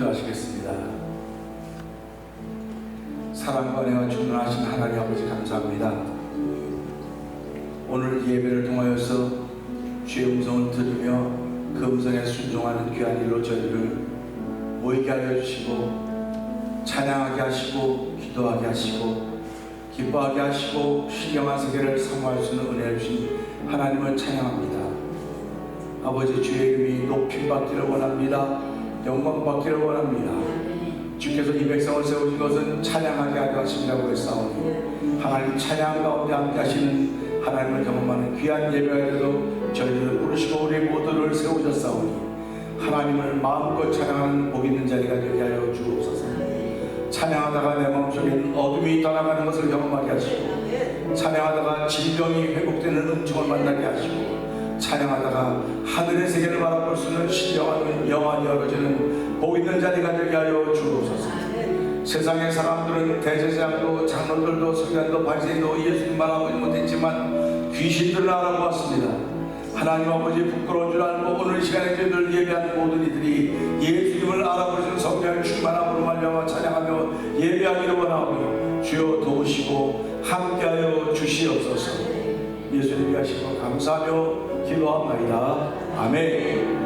기도하시겠습니다. 사랑과 은혜와 충만하신 하나님 아버지 감사합니다. 오늘 예배를 통하여서 주의 음성을 들으며 그 음성에 순종하는 귀한 일로 저희를 모이게 하여 주시고 찬양하게 하시고 기도하게 하시고 기뻐하게 하시고 신령한 세계를 사모할 수 있는 은혜를 주신 하나님을 찬양합니다. 아버지, 주의 이름이 높임받기를 원합니다. 영광받기를 원합니다. 주께서 이 백성을 세우신 것은 찬양하게 하려 하심이라고 했사오니 하나님 찬양 가운데 함께 하시는 하나님을 경험하는 귀한 예배에도 저희들을 부르시고 우리 모두를 세우셨사오니 하나님을 마음껏 찬양하는 복 있는 자리가 되게 하여 주옵소서. 찬양하다가 내 마음속에 어둠이 떠나가는 것을 경험하게 하시고 찬양하다가 질병이 회복되는 은총을 만나게 하시고 찬양하다가 하늘의 세계를 바라볼 수 있는 신령한 영안이 열어지는 복 있는 자리가 되게 하여 주옵소서. 세상의 사람들은 대제사장도 장로들도 서기관도 바리새인도 예수님만 알아보지 못했지만 귀신들을 알아보았습니다. 하나님 아버지, 부끄러운 줄 알고 오늘 시간에 저희들 예배한 모든 이들이 예수님을 알아보시는 성령 충만함으로 말미암아 찬양하며 예배하기를 원하오니 주여 도우시고 함께하여 주시옵소서. 예수님이 하시고 감사하며 기도합니다. 아멘.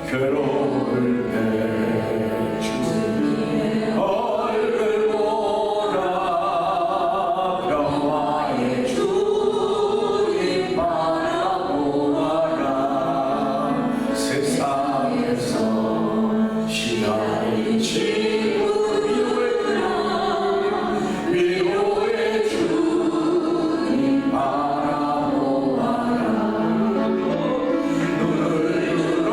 괴로울 때 주님의 얼굴 보라 평화의 주님 바라보아라 세상에서 시간이 지고 위로의 주님 바라보아라 눈을 들어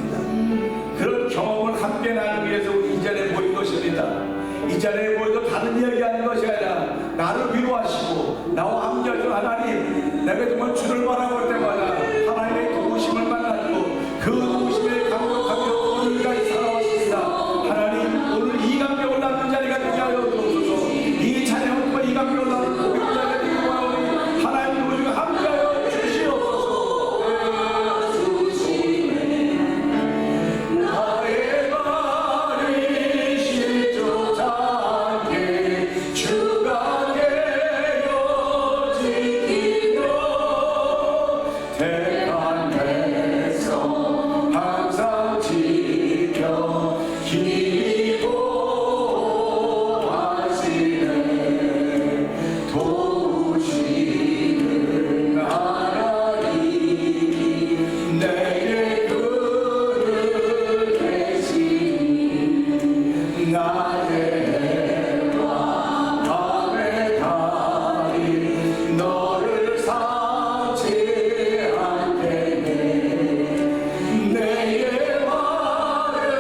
합니다. 그런 경험을 함께 나누기 위해서 우리 이 자리에 모인 것입니다. 이 자리에 모여도 다른 이야기하는 것이 아니라 나를 위로하시고 나와 함께하신 하나님, 내가 정말 주를 바라볼 때마다 하나님의 도우심을 만났고 그 도우심에 감격하며 오늘까지 살아왔습니다. 하나님, 오늘 이 감격을 나눈 자리가 되게 하여 주옵소서. 이 찬양과 이 감격을 나눈 고백자가 되기 원하오니 하나님 우리가 함께하여 주시옵소서. 나의 발이 실족하게 주가 되어 지키며 택한 백성 항상 지켜 기도하시네. 도우시는 하나님 내게 그를 계시니 낮에 해와 밤에 달이 너를 삼지 않겠네. 내게 말을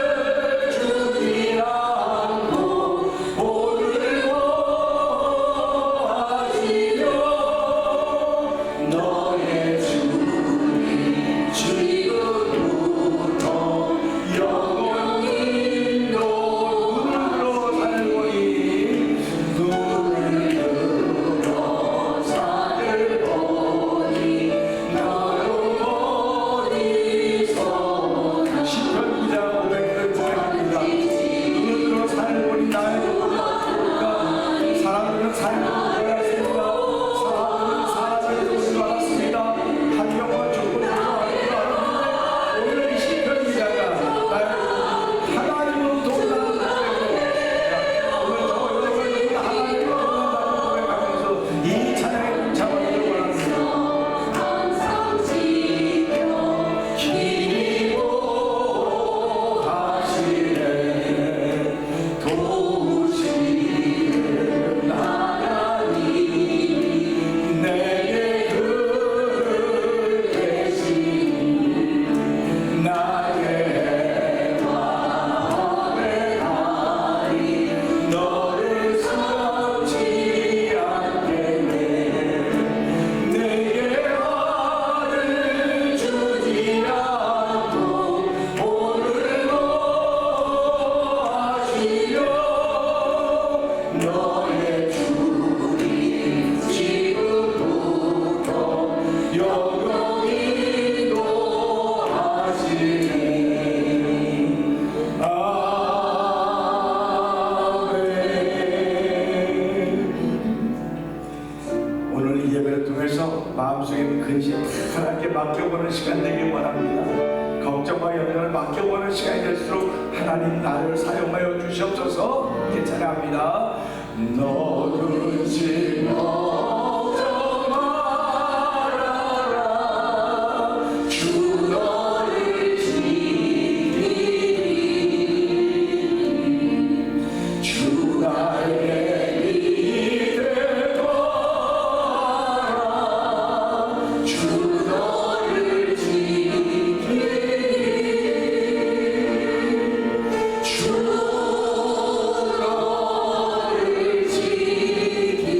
주지 않고 오늘 보하시며 너의 주님 지금부터 영원히 눈으로 살고니 눈으로 살고니 나로 머리서 시편 2장 500을 고백합니다. 눈으로 살고니 나의 눈으로 사람들은 살고 돌아왔습니다. 사람들은 사람을 돌아왔습니다. 환경과 조건을 좋아하는 오늘 이 시편 기자가 나의 하나님으로 돌아가는 오늘 저 여러분을 하나님으로 돌아가는 고백하면서 이 찬양의 잡아주길 원합니다. 항상 지켜 기도하시네. 도우시는 하나님 내게 그를 계시니 나의 해와 밤의 달이 너를 삼지 않겠네. 내게 말을 주지 않고 오늘로 하시며 너의 주님 지금부터 영원히 노하시네. 아멘. 오늘 이 예배를 통해서 마음속에 근심 하나님께 맡겨보는 시간 되길 원합니다. 걱정과 염려를 맡겨보는 시간이 될수록 하나님 나를 사용하여 주시옵소서. 찬양합니다. 너 근심 걱정 말아라. 주 너를 지키리. 주 나의 힘이 되도록 주 너를 지키리. 주 너를 지키리.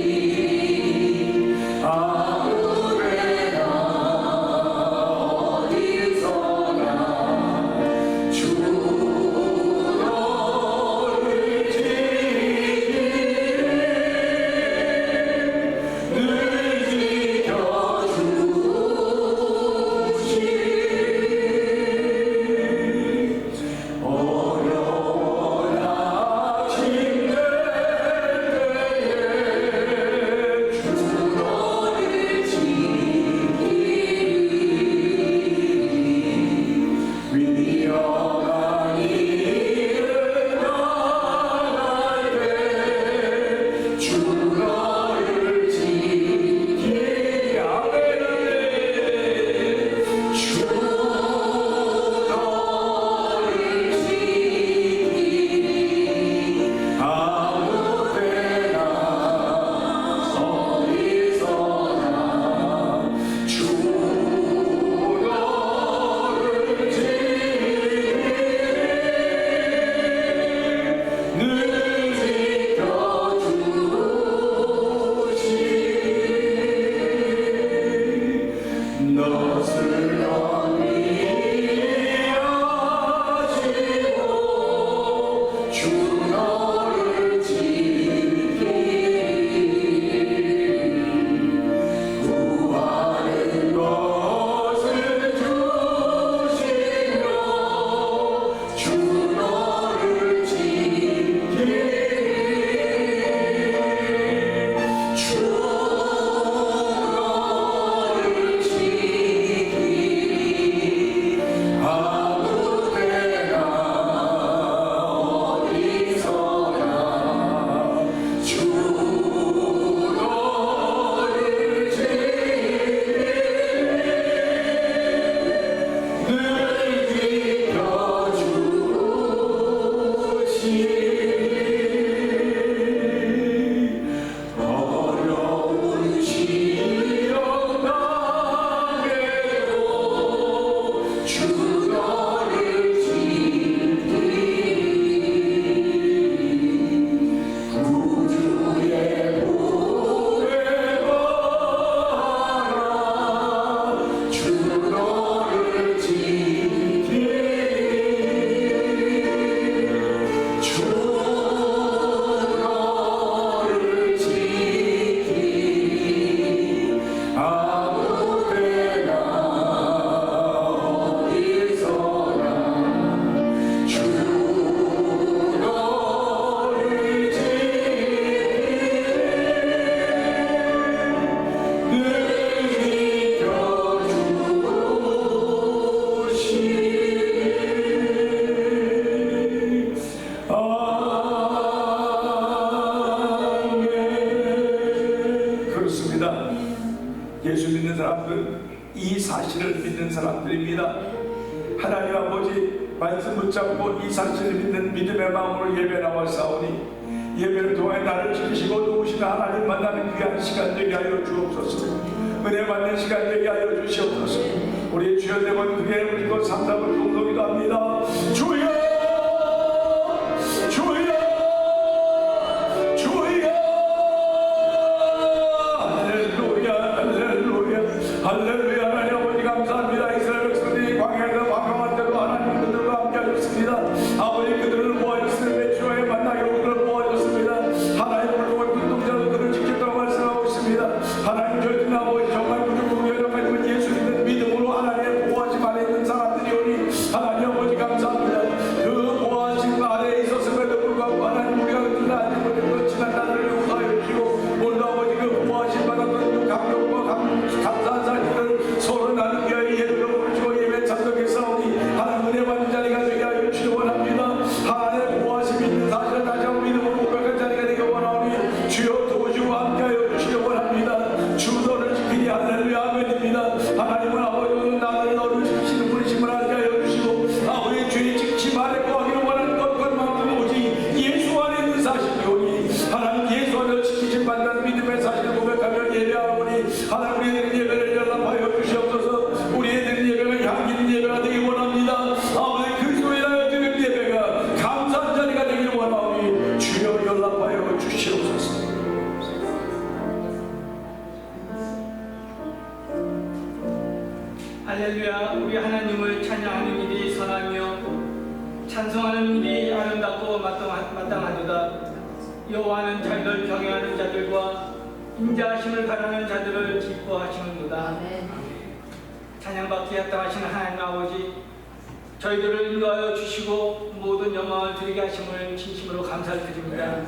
이 사실을 믿는 사람들입니다. 하나님 아버지 말씀 붙잡고 이 사실을 믿는 믿음의 마음으로 예배 나와 싸우니 예배를 통해 나를 지키시고 도우시는 하나님 만나는 귀한 시간 되게 하여 주옵소서. 은혜 받는 시간 되게 하여 주시옵소서. 우리 주여 되면 그게 우리고 상담을 공동이도 합니다. 주여 주여 주여 할렐루야 할렐루야 할렐루야. 하나님 아버지 감사합니다. 이스라엘 백성들이 광야에서 방황할 때도 하나님 그들과 함께 하셨습니다. 아버지 그들을 모아줬으니 매주에 만나기로 그들을 모아줬습니다. 하나님을 통해 눈동자로 그들을 지켰다고 말씀하고 있습니다. 하나님 저희들 아버지 정말 그들을 여러분 예수 믿는 믿음으로 하나님의 보호하심 안에 있는 사람들이오니 하나님 아버지 감사합니다. 그 보호하심 안에 있었음에도 불구하고 하나님 우리가 그들을 아직 못했던 지난 날을 용서하여 주시고 오늘 아버지 그 보호하심 받았던 그 감격과 감사한 사실을 서로 나누기 위하여 예배로 부르시고 예배 참석해 싸우니 하나님 은혜 받는 자리가 되게 하여 주시기 원합니다. 하나님의 보호하심이 있는 사실을 다시 한번 믿음으로 고백한 자리가 되기 원하오니 주여 도우시고 함께하여 주시기 원합니다. 주도를 지키니 할렐루야 아멘입니다. 하나님은 아버지 오늘 나를 너를 지키시는 분이심을 알게 하여 주시고 아버지 주의 지킴 아래 거하기를 원하는 것만큼 오직 예수 안에 있는 사실이오니 하나님 예수 안에 지키심 받는 믿음의 사실을 고백하며 예배하오니 하나님 우리의 예배를 연락하여 주시옵소서. 우리의 예배가 향기 있는 예배가 되기 원합니다. 아버지 그리스도에 인하여 드리는 예배가 감사한 자리가 되기를 원하오니 주여 연락하여 주시옵소서. 할렐루야. 우리 하나님을 찬양하는 일이 선하며 찬송하는 일이 아름답고 마땅하도다. 여호와는 자기를 경외하는 자들과 인자하심을 바라는 자들을 기뻐하시는도다. 찬양받기에 합당하신 하나님 아버지, 저희들을 인도하여 주시고 모든 영광을 드리게 하심을 진심으로 감사를 드립니다.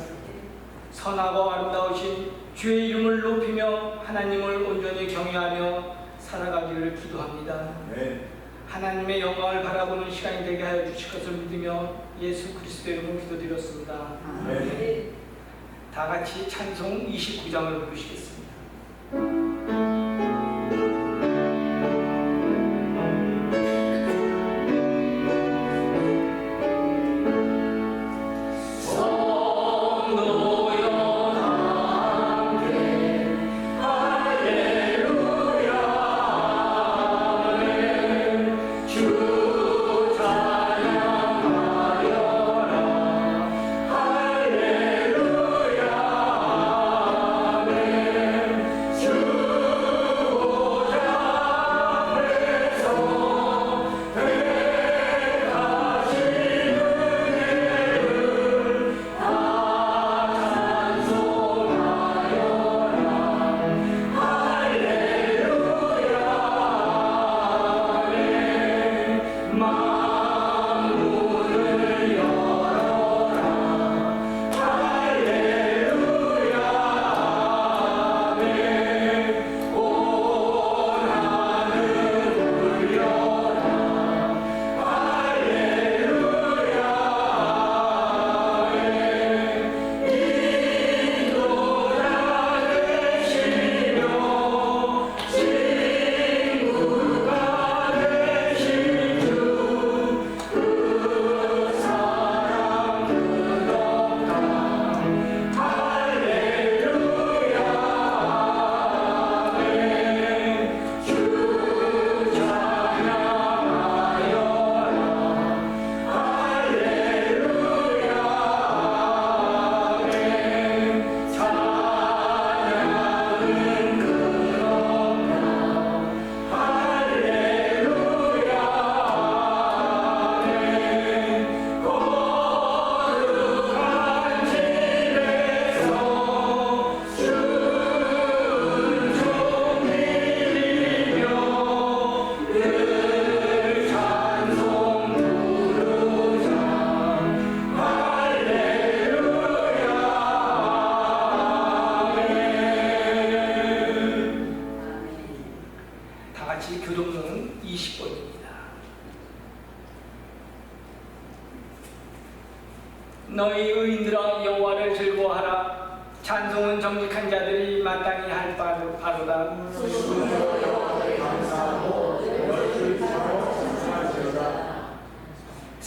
선하고 아름다우신 주의 이름을 높이며 하나님을 온전히 경외하며 살아가기를 기도합니다. 하나님의 영광을 바라보는 시간이 되게 하여 주실 것을 믿으며 예수 그리스도의 이름으로 기도드렸습니다. 다 같이 찬송 29장을 부르시겠습니다. 교동은 20번입니다. 너희 의인들아 여호와를 즐거워하라. 찬송은 정직한 자들이 마땅히 할 바로다.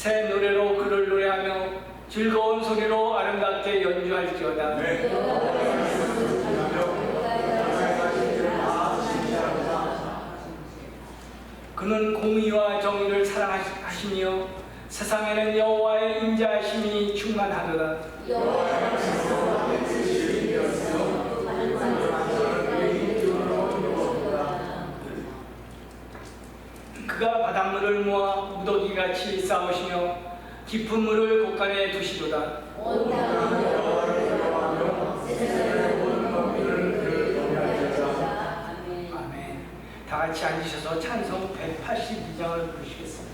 새 노래로 그를 노래하며 즐거운 소리로 아름답게 연주할지어다. 그는 공의와 정의를 사랑하시며 세상에는 여호와의 인자하심이 충만하도다. 그가 바닷물을 모아 무더기같이 쌓으시며 깊은 물을 곳간에 두시도다. 아멘. 다 같이 앉으셔서 찬송 182장을 부르시겠습니다.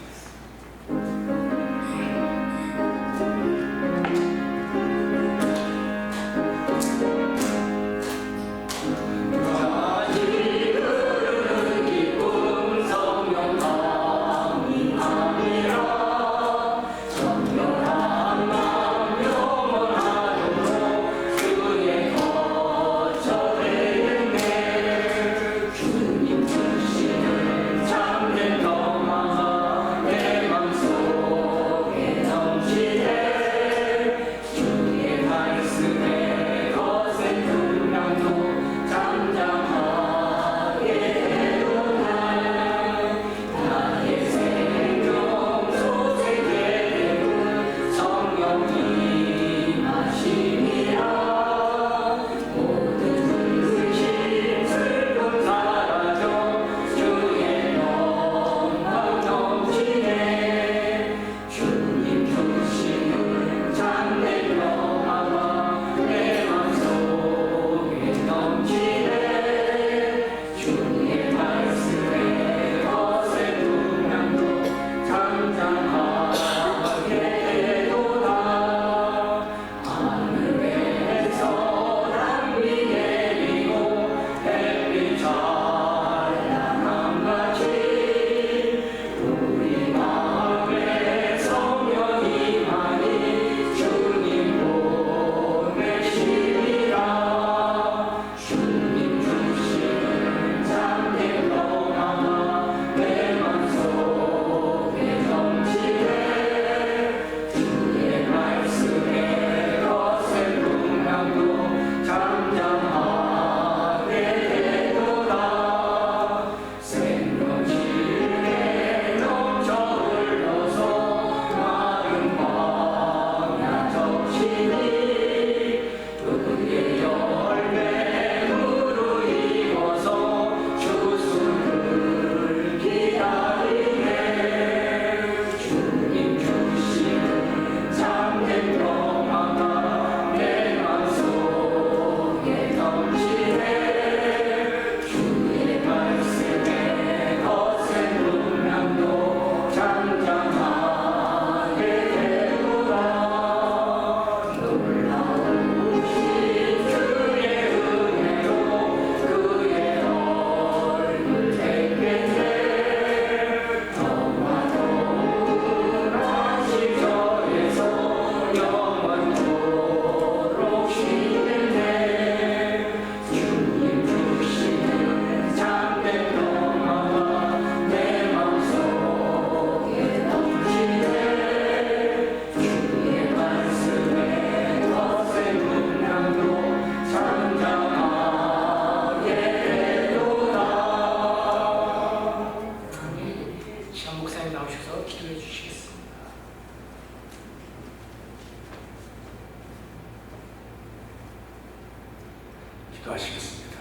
기도하시겠습니다.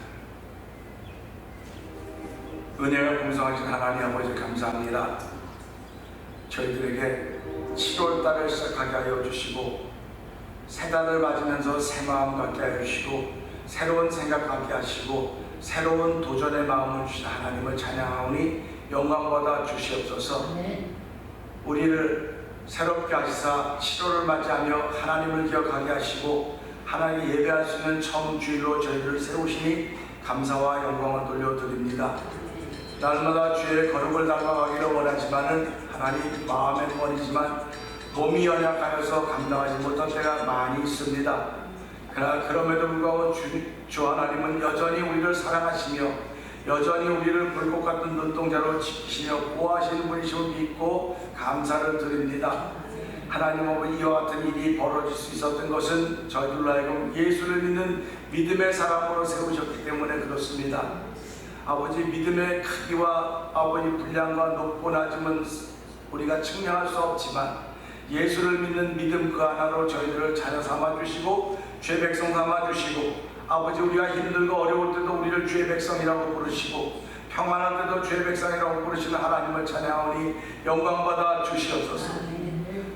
은혜가 풍성하신 하나님 아버지 감사합니다. 저희들에게 7월달을 시작하게 하여 주시고 새 달을 맞으면서 새 마음 갖게 하여 주시고 새로운 생각 갖게 하시고 새로운 도전의 마음을 주신 하나님을 찬양하오니 영광받아 주시옵소서. 우리를 새롭게 하시사 7월을 맞이하며 하나님을 기억하게 하시고 하나님 예배할 수 있는 처음 주일로 저희를 세우시니 감사와 영광을 돌려드립니다. 날마다 주의 거룩을 닮아가기를 원하지만은 하나님 마음의 원이지만 몸이 연약하여서 감당하지 못한 때가 많이 있습니다. 그러나 그럼에도 불구하고 주 하나님은 여전히 우리를 사랑하시며 여전히 우리를 불꽃 같은 눈동자로 지키시며 보호하시는 분이심을 믿고 감사를 드립니다. 하나님 아버지, 이와 같은 일이 벌어질 수 있었던 것은 저희들로 하여금 예수를 믿는 믿음의 사람으로 세우셨기 때문에 그렇습니다. 아버지, 믿음의 크기와 아버지 분량과 높고 낮음은 우리가 측량할 수 없지만 예수를 믿는 믿음 그 하나로 저희들을 자녀 삼아주시고 죄 백성 삼아주시고, 아버지, 우리가 힘들고 어려울 때도 우리를 주의 백성이라고 부르시고 평안할 때도 주의 백성이라고 부르시는 하나님을 찬양하오니 영광받아 주시옵소서.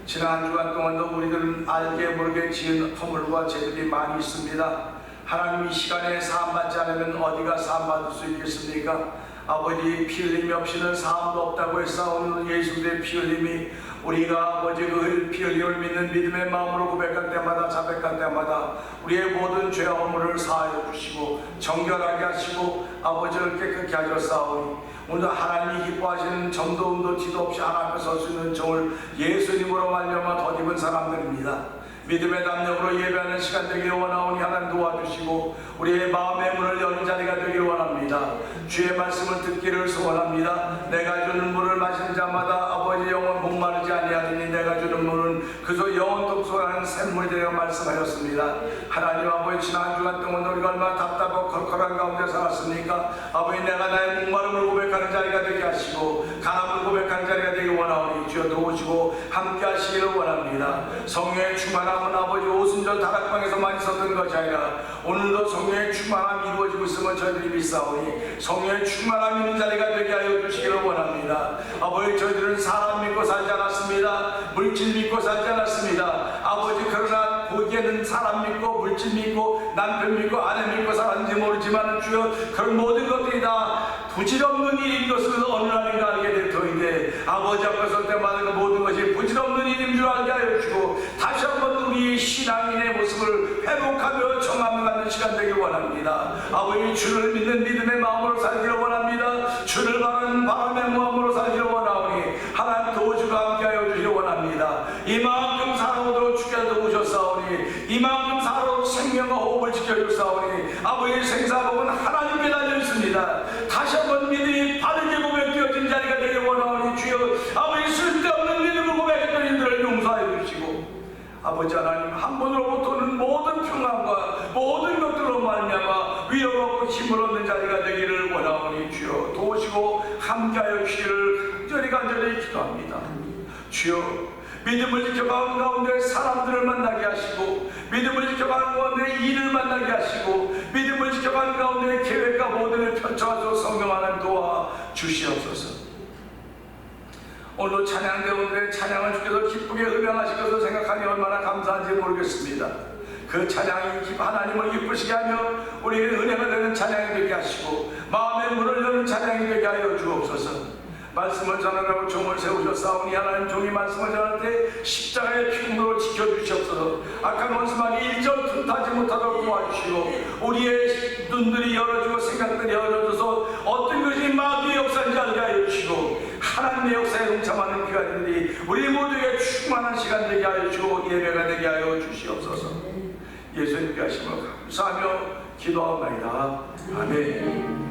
지난 한 주간 동안도 우리들은 알게 모르게 지은 허물과 죄들이 많이 있습니다. 하나님, 이 시간에 사함받지 않으면 어디가 사함받을 수 있겠습니까? 아버지, 피 흘림이 없이는 사함도 없다고 했사오는 예수의 피 흘림이, 우리가 아버지 그 피 흘림을 믿는 믿음의 마음으로 고백할 때마다 자백할 때마다 우리의 모든 죄와 허물을 사하여 주시고 정결하게 하시고 아버지를 깨끗게 하셨사오니, 오늘 하나님이 기뻐하시는 점도 티도 없이 하나님 앞에 설 수 있는 종을 예수님으로 말미암아 덧입은 사람들입니다. 믿음의 담력으로 예배하는 시간 되기를 원하오니 하나님 도와주시고 우리의 마음의 문을 여는 자리가 되기를 원합니다. 주의 말씀을 듣기를 소원합니다. 내가 주는 물을 마시는 자마다 아버지 영혼 목마르지 아니하리니 내가 주는 물은 그저 영혼 독소하는 샘물이 되려 말씀하셨습니다. 하나님 아버지, 지난 주간 동안 우리가 얼마나 답답하고 컬컬한 가운데 살았습니까? 아버지, 내가 나의 목마름을 고백하는 자리가 되게 하시고 강함을 고백하는 자리가 되길 원하오니 주여 도우시고 함께 하시기를 원합니다. 성령의 충만함은 아버지 오순절 다락방에서만 있었던 것이 아니라 오늘도 성령의 충만함이 이루어지고 있음을 저희들이 믿사오니 성령의 충만함 있는 자리가 되게 하여 주시기를 원합니다. 아버지, 저희들은 사람 믿고 살지 않았습니다. 물질 믿고 살지 않았습니다. 아버지, 그러나 보기에는 사람 믿고 물질 믿고 남편 믿고 아내 믿고 살았는지 모르지만 주여, 그런 모든 것들이 다 부질없는 일인 것을 어느 날인가 알게 될 터인데, 아버지 앞에 설 때마다 그 모든 것이 부질없는 일인 줄 알게 하여 주시고 다시 한번 우리 신앙인의 모습을 회복하며 정함을 갖는 시간 되길 원합니다. 아버지, 주를 믿는 믿음의 마음으로 살기를 원합니다. 주를 바라는 바람의 마음으로 살기를 원하오니 하나님 도우시고 함께하여 주시기 원합니다. 이만큼 살아오도록 주께서 도우셨사오니 이만큼 살아오도록 생명과 호흡을 지켜주사오니 아버지의 생사복은 하나님께 달려있습니다. 다시 한번 믿음이 바르게 고백되어진 자리가 되길 원하오니 주여, 아버지, 쓸데없는 믿음을 고백했던 이들을 용서하여 주시고 아버지 하나님, 한 번으로부터 오는 모든 평안과 모든 것들로 말미암아 위로가 없고 힘을 얻는 자리가 되기를 원하오니 주여 도우시고 함께하여 주시기를 간절히 기도합니다. 주여, 믿음을 지켜가는 가운데 사람들을 만나게 하시고 믿음을 지켜가는 가운데 일을 만나게 하시고 믿음을 지켜가는 가운데 계획과 모든을 펼쳐가서 성령 하나님 도와 주시옵소서. 오늘 찬양 가운데 찬양을 주께서 기쁘게 음향하실 것을 생각하니 얼마나 감사한지 모르겠습니다. 그 찬양이 하나님을 기쁘시게 하며 우리에게 은혜가 되는 찬양이 되게 하시고 마음의 문을 여는 찬양이 되게 하여 주옵소서. 말씀을 전하라고 종을 세우셨사오니 하나님, 종이 말씀을 전할 때 십자가의 피임으로 지켜주시옵소서. 악한 원수마귀 일절 틈타지 못하도록 도와주시고 우리의 눈들이 열어지고 생각들이 열어져서 어떤 것이 마귀의 역사인지 알게 하여 주시고 하나님의 역사에 동참하는 귀한들이 우리 모두에게 충만한 시간 되게 하여 주시고 예배가 되게 하여 주시옵소서. 예수님께 하심을 감사하며 기도하옵나이다. 아멘.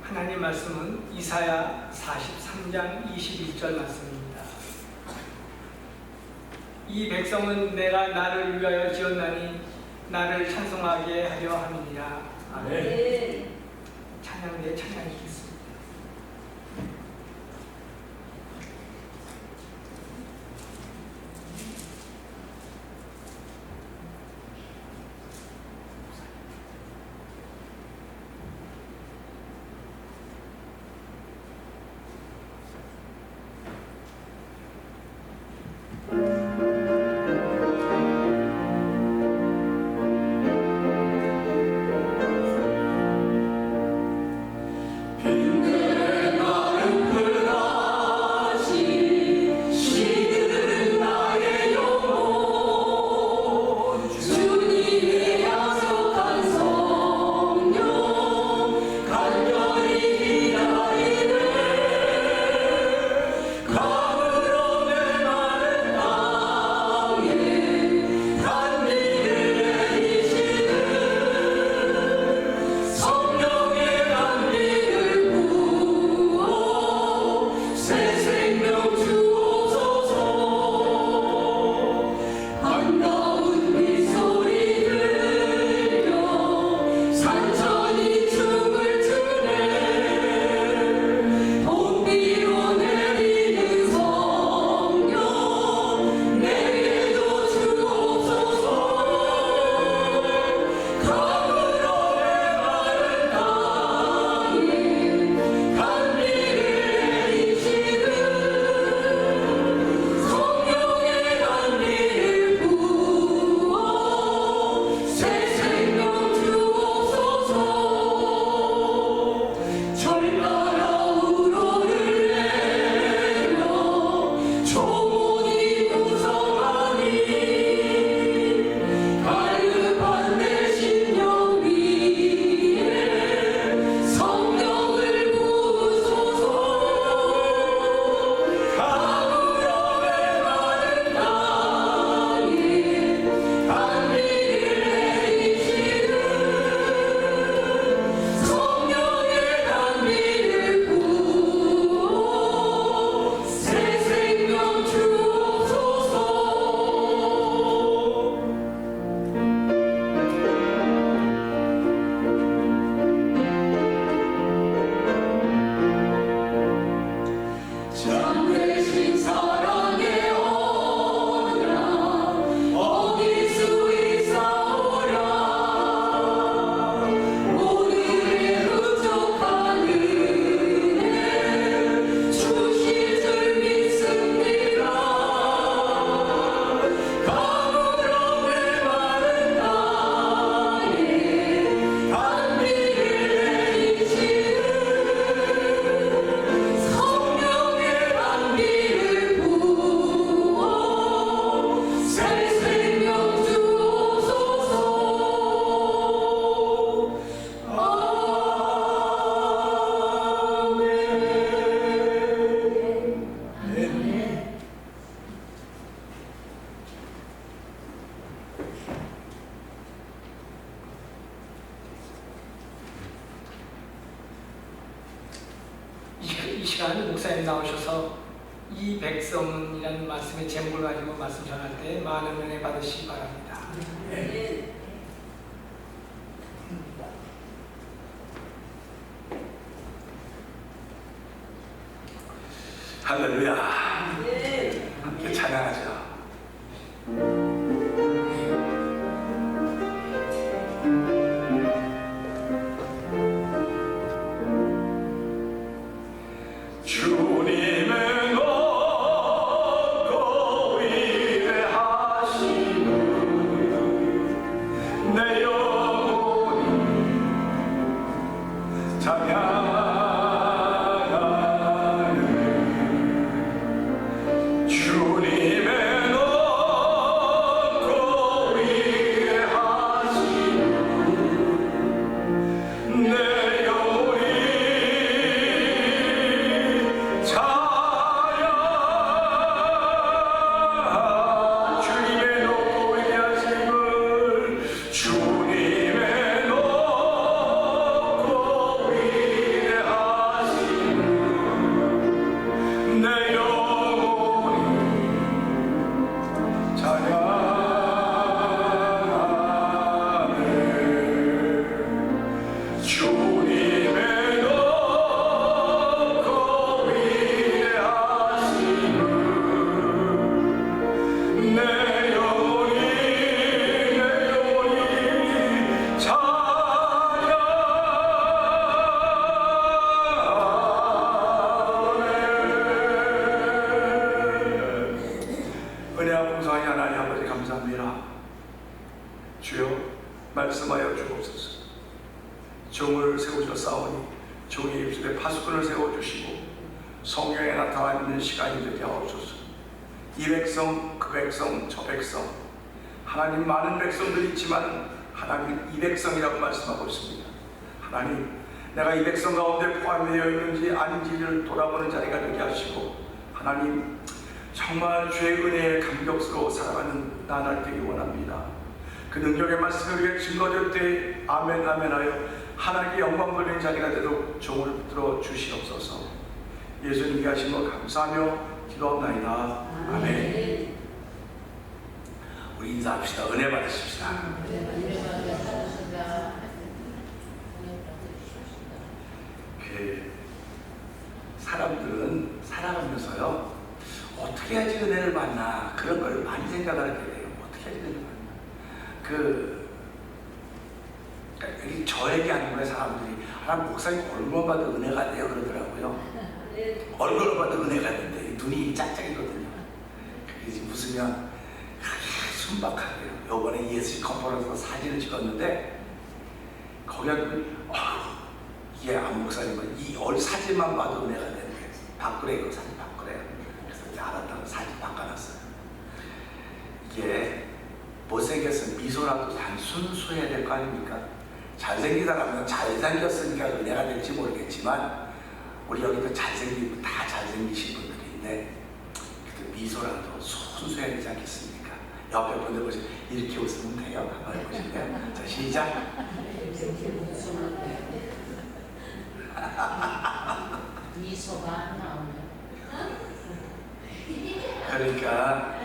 하나님 말씀은 이사야 43장 21절 말씀입니다. 이 백성은 내가 나를 위하여 지었나니 나를 찬송하게 하려 함이니라. 아멘. 찬양대 찬양이겠습니다. 비 시간 목사님 나오셔서 이 백성이라는 말씀의 제목을 가지고 말씀 전할 때 많은 은혜 받으시기 바랍니다. 할렐루야. 함께 찬양하죠. 주님은 높고 위대하시고 내 영혼이 찬양하네. 주님은 높고 위대하시고 내 영혼이 말씀하여 주옵소서. 종을 세우셨사오니 종의 입술에 파수꾼을 세워주시고 성령에 나타나 있는 시간이 되게 하옵소서. 이 백성 그 백성 저 백성 하나님 많은 백성들이 있지만 하나님 이 백성이라고 말씀하고 있습니다. 하나님 내가 이 백성 가운데 포함되어 있는지 아닌지를 돌아보는 자리가 되게 하시고 하나님 정말 주의 은혜에 감격스러워 살아가는 나날 되기 원합니다. 그 능력의 말씀을 위해 증거될 때 아멘 아멘 하여 하나님께 영광 돌리는 자리가 되도록 종을 붙들어 주시옵소서. 예수님께 하신 것 감사하며 기도합나이다. 아멘. 우리 인사합시다. 은혜 받으십시다. 사람들은 살아가면서요 어떻게 해야지 은혜를 받나 그런 걸 많이 생각을 하게 돼요. 어떻게 해야지 은혜를 받나. 저 얘기하는 거예요. 사람들이 목사님 얼굴만 봐도 은혜가 돼요 그러더라고요. 얼굴만 봐도 은혜가 된대. 눈이 짝짝이거든요. 그래서 웃으면 순박하게요. 요번에 예수 컨퍼런스에서 사진을 찍었는데 거기가 이게 안 목사님은 이 사진만 봐도 은혜가 되는 거예요. 바꾸래 이거 사진 바꾸래요. 그래서 이제 알았다고 사진 바꿔놨어요. 이게 못생겼으면 미소라도 단 순수해야 될 거 아닙니까? 잘생기다 하면 잘생겼으니까 은혜가 될지 모르겠지만 우리 여기도 잘생기고 다 잘생기신 분들인데 그래도 미소라도 순수해야 되지 않겠습니까? 옆에 분들 보시면 이렇게 웃으면 돼요. 한번 해보실래요? 자 시작. 미소가 안 나오네. 그러니까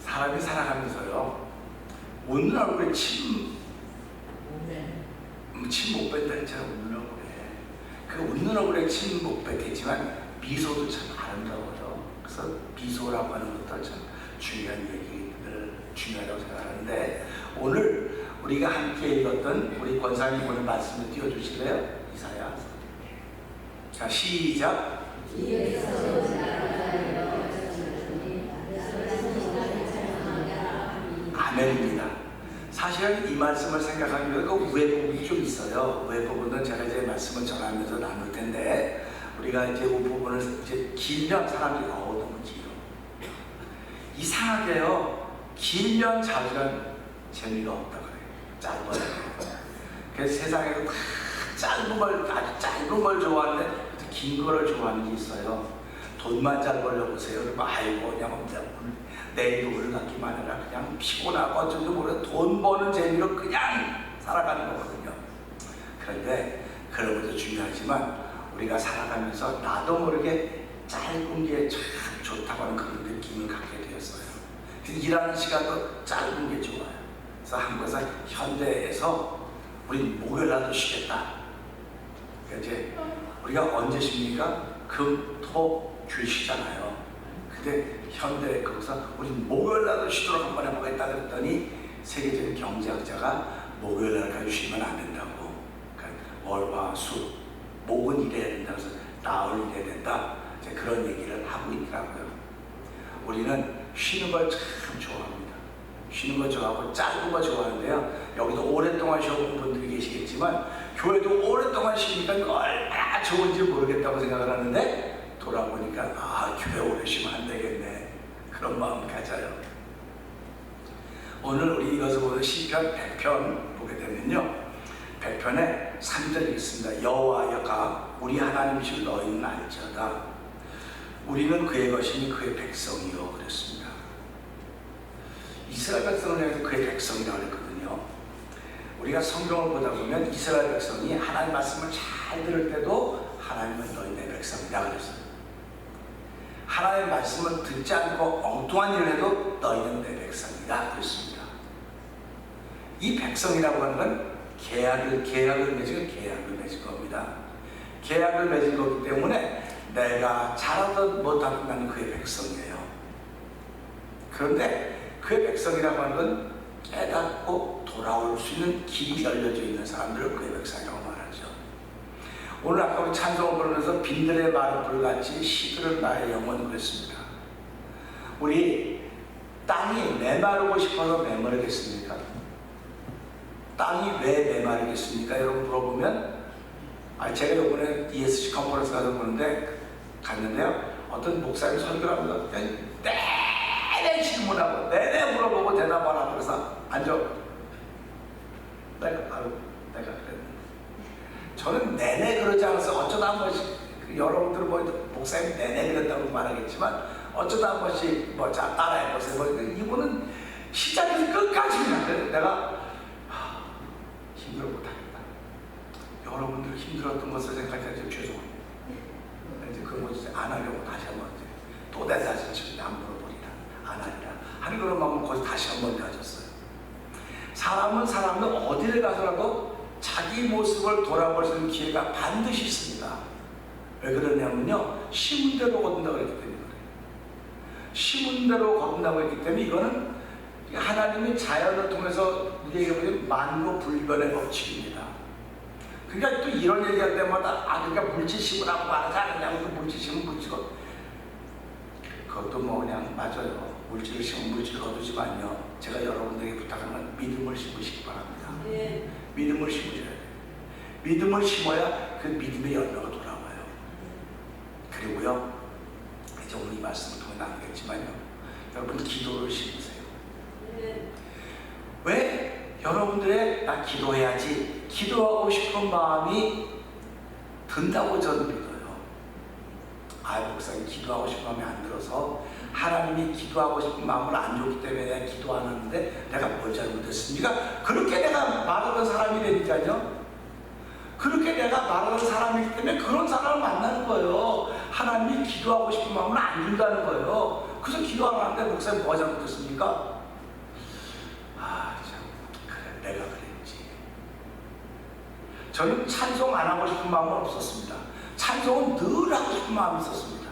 사람이 살아가면서요 웃는 얼굴에 침 못 뱉다 했잖아요. 웃는 얼굴에 그 웃는 얼굴에 침 못 뱉겠지만 미소도 참 아름다워요. 그래서 미소라고 하는 것도 참 중요한 얘기들 중요하다고 생각하는데 오늘 우리가 함께 읽었던 우리 권사님 오늘 말씀을 띄워주실래요? 이사야. 자 시작. 아멘입니다. 사실은 이 말씀을 생각하기 위해 그 우회 부분이 좀 있어요. 우회 부분은 제가 이제 말씀을 전하면서 나눌 텐데 우리가 이제 그 부분을 이제 길면 사람들이 너무 길어. 이상하게요. 길면 자주는 재미가 없다 그래요. 짧아요. 그래서 세상에서 다 짧은 걸 아주 짧은 걸 좋아하는데 긴 거를 좋아하는 게 있어요. 돈만 잘 벌려보세요. 그러면 아이고 그냥 내일 오늘 같기만 해라. 그냥 피곤하고 어쩐지 모르게 돈 버는 재미로 그냥 살아가는 거거든요. 그런데 그런 것도 중요하지만 우리가 살아가면서 나도 모르게 짧은 게 참 좋다고 하는 그런 느낌을 갖게 되었어요. 일하는 시간도 짧은 게 좋아요. 그래서 한국에서 현대에서 우리 목요일날도 쉬겠다. 그러니까 이제 우리가 언제 쉽니까? 금, 토, 줄 쉬잖아요. 근데 현대 거기서 우리 목요일날도 쉬도록 한번 해보겠다 그랬더니 세계적인 경제학자가 목요일날까지 쉬면 안 된다고. 그러니까 월, 화, 수, 목은 일해야 된다. 그래서 나흘 일해야 된다. 이제 그런 얘기를 하고 있더라고요. 우리는 쉬는 걸 참 좋아합니다. 쉬는 거 좋아하고 짧은 거 좋아하는데요. 여기도 오랫동안 쉬어본 분들이 계시겠지만 교회도 오랫동안 쉬니까 얼마나 좋은지 모르겠다고 생각을 하는데 돌아보니까 교회 오래 쉬면 안 되겠네. 그런 마음 가져요. 오늘 우리 이것을 보는 시편 100편 보게 되면요. 100편에 3절이 있습니다. 여호와여가 우리 하나님이신 너희는 알지어다. 우리는 그의 것이니 그의 백성이요 그랬습니다. 이스라엘 백성을 향해서 그의 백성이라고 그랬거든요. 우리가 성경을 보다 보면 이스라엘 백성이 하나님 말씀을 잘 들을 때도 하나님은 너희 내 백성이다 그랬어요. 하나님의 말씀을 듣지 않고 엉뚱한 일을 해도 너희는 내 백성이다 그랬습니다. 이 백성이라고 하는 건 계약을 맺은 겁니다. 계약을 맺은 거기 때문에 내가 잘하든 못하든 나는 그의 백성이에요. 그런데 그의 백성이라고 하는 건 깨닫고 돌아올 수 있는 길이 열려져 있는 사람들을 그의 백성이라고 말하죠. 오늘 아까 우리 찬송을 부르면서 빈들의 마룻불같이 시들은 나의 영혼 그랬습니다. 우리 땅이 메마르고 싶어서 메마르겠습니까? 땅이 왜 메마르겠습니까? 여러분 물어보면 제가 이번에 ESC 컨퍼런스 가서 갔는데요. 어떤 목사님 설교를 합니다. 내내 질문하고 내내 물어보고 대답 안 하고 그래서 앉아. 내가 그랬는데 저는 내내 그러지 않아서 어쩌다 한 번씩 여러분들은 목사님 내내 그랬다고 말하겠지만 어쩌다 한 번씩 따라해보세요. 이분은 시작에서 끝까지 그냥 내가 힘들어 못하겠다. 여러분들 힘들었던 것을 생각해서 죄송합니다. 이제 그거 안 하려고 다시 한번 또 다시 안 물어보리라 안 하리라 하는 그런 마음을 거기서 다시 한번 가졌어요. 사람은 어디를 가서라도 자기 모습을 돌아볼 수 있는 기회가 반드시 있습니다. 왜 그러냐면요, 심은 대로 거둔다고 했기 때문에 그래요. 심은 대로 거둔다고 했기 때문에 이거는 하나님이 자연을 통해서 우리에게 보여준 만고불변의 법칙입니다. 그러니까 또 이런 얘기할 때마다 그러니까 물질 심으라고 말하지 않느냐고. 물질 심으면 물질거 그것도 그냥 맞아요. 물질을 심으면 물질 거두지만요, 제가 여러분들에게 부탁하는 건 믿음을 심으시기 바랍니다. 네. 믿음을 심으셔야 돼요. 믿음을 심어야 그 믿음의 열매가 돌아와요. 그리고요, 이제 오늘 이 말씀을 통해 나누겠지만요, 여러분 기도를 심으세요. 네. 왜? 여러분들의 나 기도해야지, 기도하고 싶은 마음이 든다고 저는 믿어요. 목사님 기도하고 싶은 마음이 안 들어서 하나님이 기도하고 싶은 마음을 안 줬기 때문에 내가 기도 안 하는데 내가 뭘 잘못했습니까? 그렇게 내가 말하던 사람이라니까요. 그렇게 내가 말하던 사람이기 때문에 그런 사람을 만나는 거예요. 하나님이 기도하고 싶은 마음을 안 준다는 거예요. 그래서 기도 안 하는데 목사님 뭐가 잘못했습니까? 그래, 내가 그랬지. 저는 찬송 안 하고 싶은 마음은 없었습니다. 찬송은 늘 하고 싶은 마음이 있었습니다.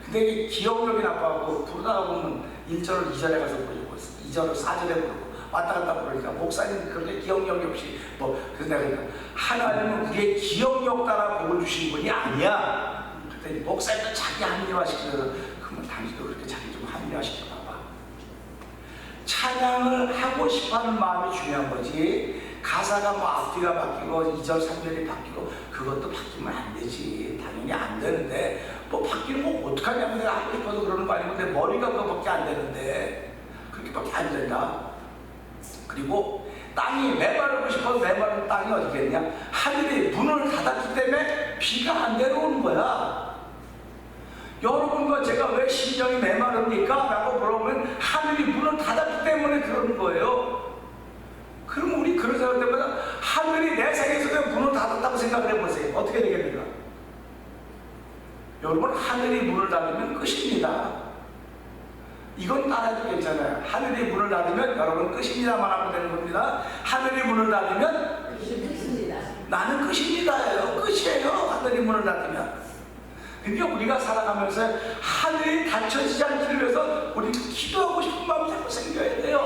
근데 이게 기억력이 나빠갖고 부르다가 보면 1절을 2절에 가서 부르고 2절을 4절에 부르고 왔다 갔다 부르니까 목사님 그렇게 기억력이 없이 그래서 내가 그러니까 하나님은 우리의 기억력 따라 복을 주신 분이 아니야. 그랬더니 목사님도 자기 합리화시키면서 그러면 당신도 그렇게 자기 좀 합리화시켜봐봐. 찬양을 하고 싶어하는 마음이 중요한 거지. 가사가 앞뒤가 바뀌고 2절 3절이 바뀌고 그것도 바뀌면 안 되지. 당연히 안 되는데 바뀌는 거 어떡하냐면 내가 하고 싶어서 그러는 거 아니고 내 머리가 그거밖에 안 되는데 그렇게밖에 안 된다. 그리고 땅이 메마르고 싶어서 메마른 땅이 어디겠냐? 하늘이 문을 닫았기 때문에 비가 안 내려오는 거야. 여러분과 제가 왜 심령이 메마릅니까? 라고 물어보면 하늘이 문을 닫았기 때문에 그러는 거예요. 그럼 우리 그런 생각 때마다 하늘이 내 생에서 문을 닫았다고 생각을 해보세요. 어떻게 되겠는가? 하늘이 문을 닫으면 끝입니다. 이건 따라해도 괜찮아요. 하늘이 문을 닫으면 여러분 끝입니다만 하면 되는 겁니다. 하늘이 문을 닫으면 나는 끝입니다예요. 끝이에요. 하늘이 문을 닫으면. 그러니까 우리가 살아가면서 하늘이 닫혀지지 않기를 위해서 우리 기도하고 싶은 마음이 자꾸 생겨야 돼요.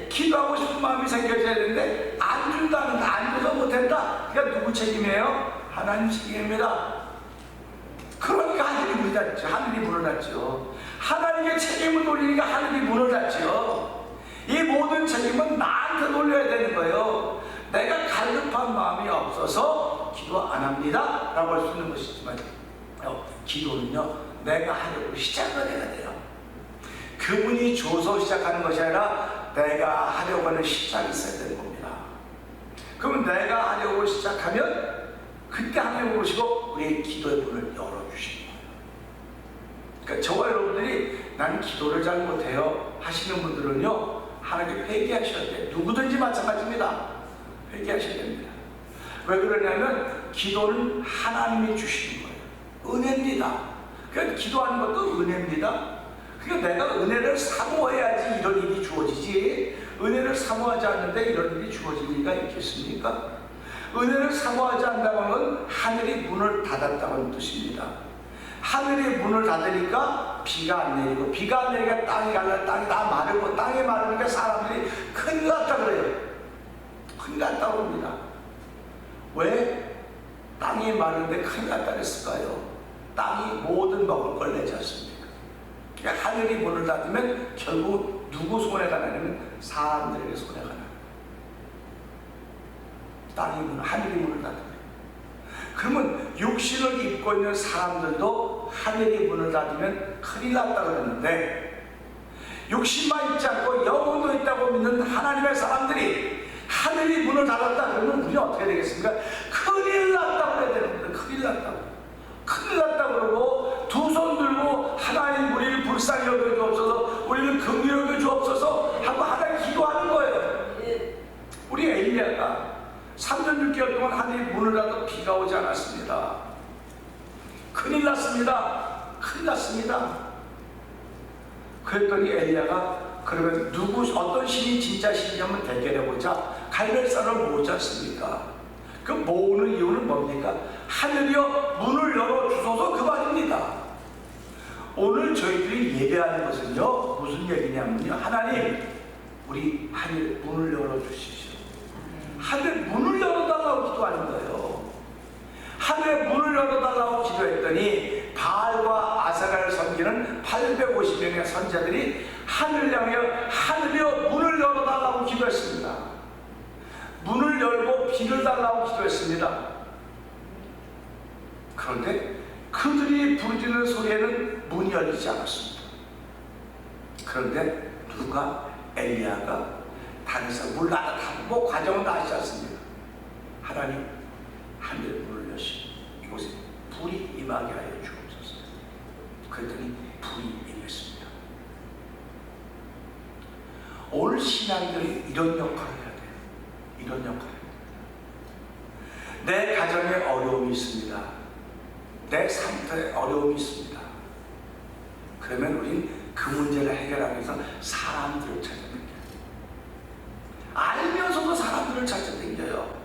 기도하고 싶은 마음이 생겨져야 되는데 안 준다는 안 줘서 못한다. 그러니까 누구 책임이에요? 하나님 책임입니다. 그러니까 하늘이 문을 닫죠. 하늘이 문을 닫죠. 하나님의 책임을 돌리니까 하늘이 문을 닫죠. 이 모든 책임은 나한테 돌려야 되는 거예요. 내가 갈급한 마음이 없어서 기도 안 합니다 라고 할 수 있는 것이지만 기도는요 내가 하려고 시작을 해야 돼요. 그분이 줘서 시작하는 것이 아니라 내가 하려고 하는 시작이 있어야 되는 겁니다. 그러면 내가 하려고 시작하면 그때 하나님 오시고 우리의 기도의 문을 열어주시는 거예요. 그러니까 저와 여러분들이 나는 기도를 잘 못해요 하시는 분들은요 하나님께 회개하셔야 돼요. 누구든지 마찬가지입니다. 회개하셔야 됩니다. 왜 그러냐면 기도는 하나님이 주시는 거예요. 은혜입니다. 그러니까 기도하는 것도 은혜입니다. 그러니까 내가 은혜를 사모해야지 이런 일이 주어지지, 은혜를 사모하지 않는데 이런 일이 주어질 리가 있겠습니까? 은혜를 사모하지 않는다고 하면 하늘이 문을 닫았다는 뜻입니다. 하늘이 문을 닫으니까 비가 안 내리고, 비가 안 내리니까 땅이 갈라, 땅이 다 마르고, 땅이 마르니까 사람들이 큰일 났다 그래요. 큰일 났다고 합니다. 왜 땅이 마른데 큰일 났다 그랬을까요? 땅이 모든 먹을 걸 내지 않습니까? 그러니까 하늘이 문을 닫으면 결국 누구 손에 가냐면 사람들에게 손에 가나. 하늘이 문을 닫으면. 그러면 육신을 입고 있는 사람들도 하늘이 문을 닫으면 큰일 났다고 그랬는데, 육신만 있지 않고 영혼도 있다고 믿는 하나님의 사람들이 하늘이 문을 닫았다 그러면 우리는 어떻게 되겠습니까? 큰일 났다고 해야 되는 겁니다. 큰일 났다고. 큰일 났다고 그러고 두 손 들고 하나님 우리를 불쌍히 여겨 주옵소서, 우리를 긍휼히 여겨 주옵소서 하고 하나님 기도하는 거예요. 우리 엘리야가 3년 6개월 동안 하늘이 문을 닫아 비가 오지 않았습니다. 큰일 났습니다. 큰일 났습니다. 그랬더니 엘리야가 그러면 어떤 신이 진짜 신이냐면 대결해보자. 갈멜산을 모으지 않습니까? 그 모으는 이유는 뭡니까? 하늘이여 문을 열어주소서 그 말입니다. 오늘 저희들이 예배하는 것은요 무슨 얘기냐면요, 하나님 우리 하늘 문을 열어주십시오. 하늘 문을 열어달라고 기도하는 거예요. 하늘의 문을 열어달라고 기도했더니 바알과 아사라를 섬기는 850명의 선자들이 하늘을 향해 하늘이여 문을 열어달라고 기도했습니다. 문을 열고 비를 달라고 기도했습니다. 그런데 그들이 부르짖는 소리에는 문이 열리지 않았습니다. 그런데 누가? 엘리야가 단에서 물 나가고 과정은 다 아시지 않습니까? 하나님 하늘 문을 여시고 이곳에 불이 임하게 하여 주옵소서. 그랬더니 불이 임했습니다. 오늘 신앙들이 이런 역할을 해야 돼요. 이런 역할. 내 가정에 어려움이 있습니다. 내 상태에 어려움이 있습니다. 그러면 우린 그 문제를 해결하기 위해서 사람들을 찾아다녀요. 알면서도 사람들을 찾아다녀요.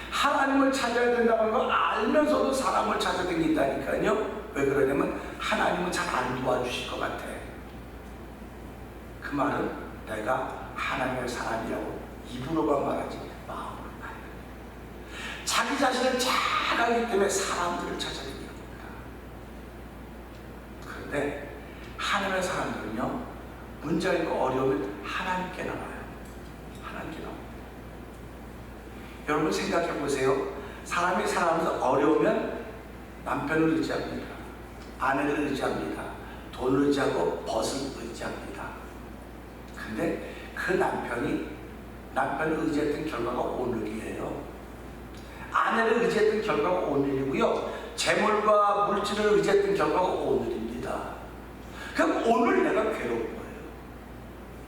하나님을 찾아야 된다는 걸 알면서도 사람을 찾아다닌다니까요. 왜 그러냐면 하나님은 잘 안 도와주실 것 같아. 그 말은 내가 하나님의 사람이라고 입으로만 말하지 마음으로 말해요. 자기 자신을 잘 알기 때문에 사람들을 찾아다니는 겁니다. 그런데 하나님의 사람들은요 문제가 있고 어려우면 하나님께 나와요. 하나님께 나와요. 여러분 생각해 보세요. 사람이 살아가면서 어려우면 남편을 의지합니다. 아내를 의지합니다. 돈을 의지하고 벗을 의지합니다. 근데 그 남편을 의지했던 결과가 오늘이에요. 아내를 의지했던 결과가 오늘이고요. 재물과 물질을 의지했던 결과가 오늘입니다. 그럼 오늘 내가 괴로운 거예요.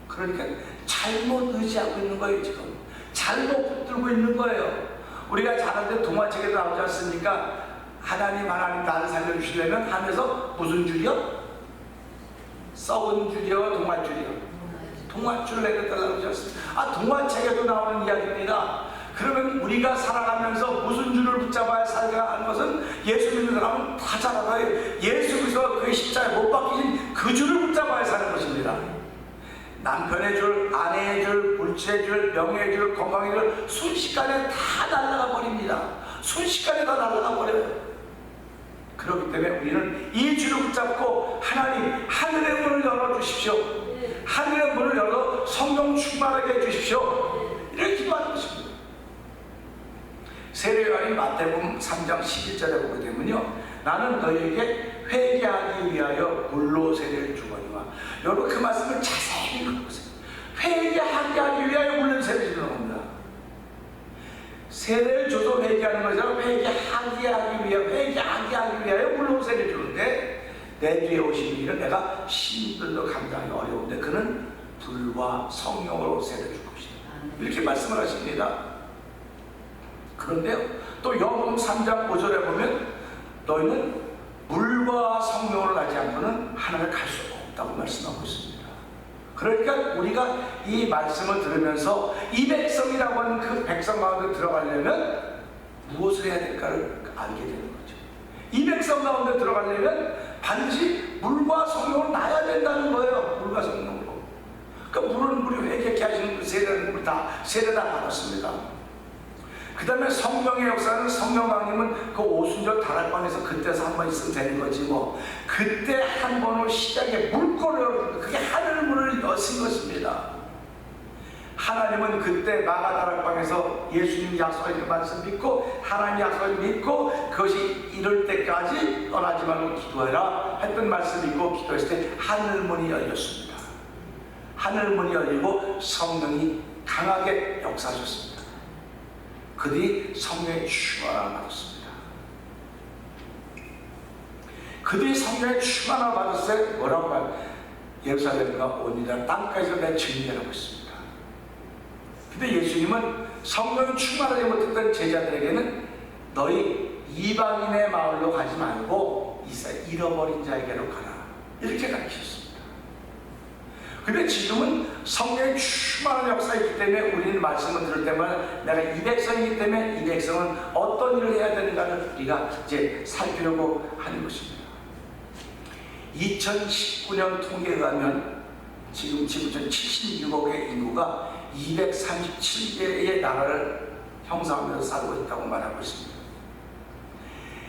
그러니까 잘못 의지하고 있는 거예요. 지금 잘못 붙들고 있는 거예요. 우리가 자라는데 동화책에 나오지 않습니까? 하나님 나를 살려주시려면 하면서 무슨 줄이요? 썩은 줄이요? 동아줄이요? 동아줄을 내려달라고 하셨습니다. 동화책에도 나오는 이야기입니다. 그러면 우리가 살아가면서 무슨 줄을 붙잡아야 살아가는 것은 예수 믿는 사람은 다 잘 알아요. 예수 그리스도가 그의 십자가에 못 박히신 그 줄을 붙잡아야 사는 것입니다. 남편의 줄, 아내의 줄, 물질의 줄, 명예의 줄, 건강의 줄 순식간에 다 날아가 버립니다. 순식간에 다 날아가 버려요. 그렇기 때문에 우리는 이 줄을 붙잡고 하나님 하늘의 문을 열어주십시오. 하늘의 문을 열어 성령 충만하게 해주십시오. 이렇게 기도하는 것입니다. 세례요한이 마태복음 3장 11절에 보게 되면요, 나는 너희에게 회개하기 위하여 물로 세례를 주거니와. 여러분 그 말씀을 자세히 읽어보세요. 회개하기 위하여 물로 세례를 주는 겁니다. 세례를 줘서 회개하는 것이라 회개하기 위하여 물로 세례를 주는데, 내 뒤에 오신 이는 내가 신들도 감당하기 어려운데 그는 불과 성령으로 세례를 줄 것이다. 이렇게 말씀을 하십니다. 그런데요, 또 요한복음 3장 5절에 보면 너희는 물과 성령으로 나지 않고는 하나님을 갈 수 없다고 말씀하고 있습니다. 그러니까 우리가 이 말씀을 들으면서 이 백성이라고 하는 그 백성 가운데 들어가려면 무엇을 해야 될까를 알게 되는 거죠. 이 백성 가운데 들어가려면 반드시 물과 성령으로 나야 된다는 거예요. 물과 성령으로. 그러니까 물은 우리 회개케 하시는 그 세례는 우리 다 세례 다 받았습니다. 그 다음에 성령의 역사는 성령 강림은 그 오순절 다락방에서 그때서 한 번 있으면 되는 거지 뭐. 그때 한 번으로 시작에 물꼬를, 그게 하늘 문을 여신 것입니다. 하나님은 그때 마가다락방에서 예수님이 약속하신 말씀 믿고 하나님 약속을 믿고 그것이 이룰 때까지 떠나지 말고 기도해라 했던 말씀 믿고 기도했을 때 하늘문이 열렸습니다. 하늘문이 열리고 성령이 강하게 역사하셨습니다. 그들이 성령의 충만함을 받았습니다. 그들이 성령의 충만함을 받았을 때 뭐라고 봐요? 예루살렘과 온유다 땅까지도 내 증인이라고 했습니다. 근데 예수님은 성령이 충만하지 못했던 제자들에게는 너희 이방인의 마을로 가지 말고 잃어버린 자에게로 가라, 이렇게 가르치셨습니다. 근데 지금은 성령의 충만한 역사가 있기 때문에 우리는 말씀을 들을 때마다 내가 이 백성이기 때문에 이 백성은 어떤 일을 해야 되는가를 우리가 이제 살피려고 하는 것입니다. 2019년 통계에 의하면 지금 76억의 인구가 237개의 나라를 형성하면서 살고 있다고 말하고 있습니다.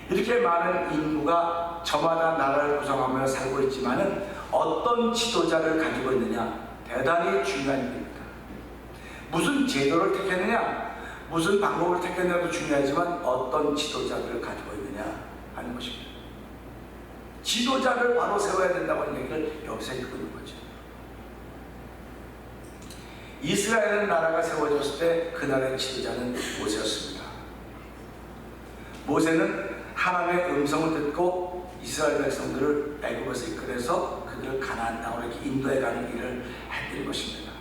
이렇게 많은 인구가 저마다 나라를 구성하며 살고 있지만은 어떤 지도자를 가지고 있느냐, 대단히 중요한 일입니다. 무슨 제도를 택했느냐, 무슨 방법을 택했느냐도 중요하지만 어떤 지도자들을 가지고 있느냐 하는 것입니다. 지도자를 바로 세워야 된다고 하는 얘기를 여기서 읽고 있는 거죠. 이스라엘 나라가 세워졌을 때 그 나라의 지도자는 모세였습니다. 모세는 하나님의 음성을 듣고 이스라엘 백성들을 애굽에서 이끌어서 그들을 가나안 땅으로 이렇게 인도해가는 일을 했던 것입니다.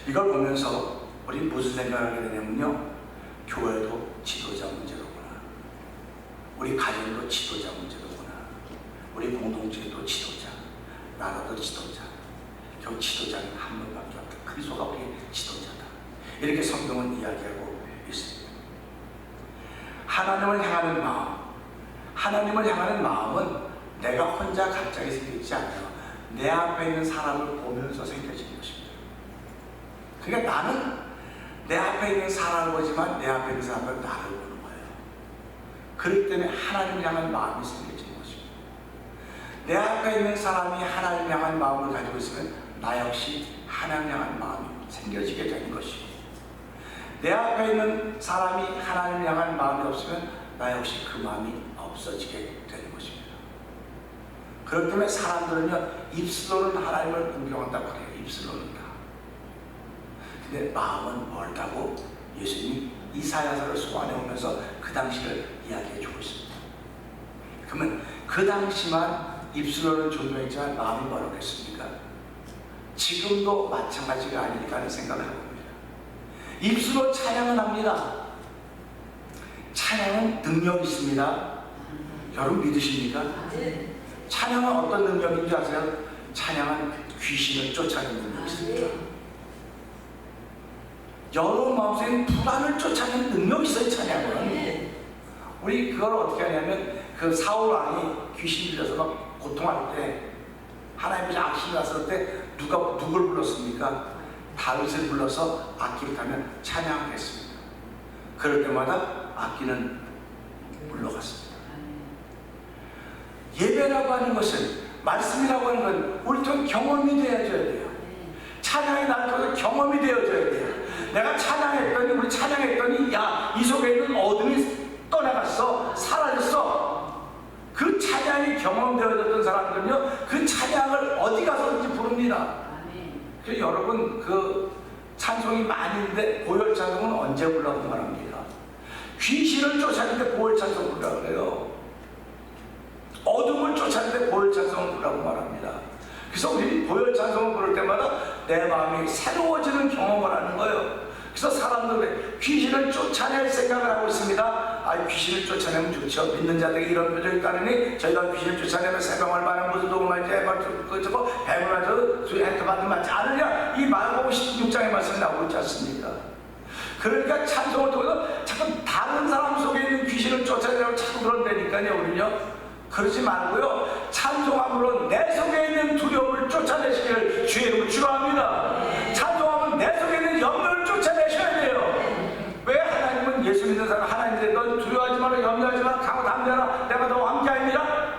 이걸 보면서 우리 무슨 생각을 하게 되냐면요, 교회도 지도자 문제로구나, 우리 가정도 지도자 문제로구나, 우리 공동체도 지도자, 나라도 지도자, 결국 지도자는 한 분밖에 없다. 그리스도가 우리 지도자다. 이렇게 성경은 이야기하고 있습니다. 하나님을 향하는 마음, 하나님을 향하는 마음은 내가 혼자 갑자기 생기지 않아요. 내 앞에 있는 사람을 보면서 생겨지는 것입니다. 그러니까 나는 내 앞에 있는 사람을 보지만 내 앞에 있는 사람은 나를 보는 거예요. 그렇기 때문에 하나님을 향한 마음이 생겨지는 것입니다. 내 앞에 있는 사람이 하나님을 향한 마음을 가지고 있으면 나 역시 하나님을 향한 마음이 생겨지게 되는 것이고, 내 앞에 있는 사람이 하나님을 향한 마음이 없으면 나 역시 그 마음이 없어지게 되는 것입니다. 그렇기 때문에 사람들은요, 입술로는 하나님을 공경한다고 그래요. 입술로는 다. 근데 마음은 멀다고 예수님이 이사야서를 소환해 오면서 그 당시를 이야기해 주고 있습니다. 그러면 그 당시만 입술로는 존경했지만 마음이 멀었겠습니까? 지금도 마찬가지가 아닐까 하는 생각을 하고 있습니다. 입술로 찬양은 합니다. 찬양은 능력이 있습니다. 여러분 믿으십니까? 찬양은 어떤 능력인지 아세요? 찬양은 귀신을 쫓아내는 능력이 있습니다. 여러분 마음속에 불안을 쫓아내는 능력이 있어요. 찬양은. 우리 그걸 어떻게 하냐면 그 사울 왕이 귀신 들려서 막 고통할 때 하나님의 악신이 났을 때 누굴 불렀습니까? 다윗을 불러서 악기를 타면 찬양을 했습니다. 그럴 때마다 악기는 물러갔습니다. 예배라고 하는 것은, 말씀이라고 하는 건 우리 좀 경험이 되어져야 돼요. 찬양이 나를 통해서 경험이 되어져야 돼요. 내가 찬양했더니, 우리 찬양했더니 야, 이 속에 있는 어둠이 떠나갔어, 사라졌어. 그 찬양이 경험되어졌던 사람들은요, 그 찬양을 어디 가서든지 부릅니다. 그래서 여러분, 그 찬송이 많이 있는데 보혈 찬송은 언제 부르라고 말합니다. 귀신을 쫓아내는데 보혈 찬송 부르라고 그래요. 어둠을 쫓아내는데 보혈 찬송을 부르라고 말합니다. 그래서 우리 보혈 찬송을 부를 때마다 내 마음이 새로워지는 경험을 하는 거예요. 그래서 사람들이 귀신을 쫓아낼 생각을 하고 있습니다. 아, 귀신을 쫓아내면 좋죠. 믿는 자들에게 이런 표정이 따르니 저희가 귀신을 쫓아내면 새벽을 받는 것도 녹음할 때 그저거 뱀을 맞아도 수행도 받는 맞지 않으냐, 이 마가복음 16장의 말씀이 나오고 있지 않습니까? 그러니까 찬송을 통해서 자꾸 다른 사람 속에 있는 귀신을 쫓아내려고 자꾸 그런다니까요. 우리는요, 그러지 말고요, 찬송함으로 내 속에 있는 두려움을 쫓아내시기를 주의 이름으로 축원합니다. 찬송하면 내 속에 있는 염려를 쫓아내셔야 돼요. 왜? 하나님은 예수 믿는 사람 하나님인데 너 두려워하지 마라, 염려하지 마라, 강고 담대하라, 내가 너와 함께하니라.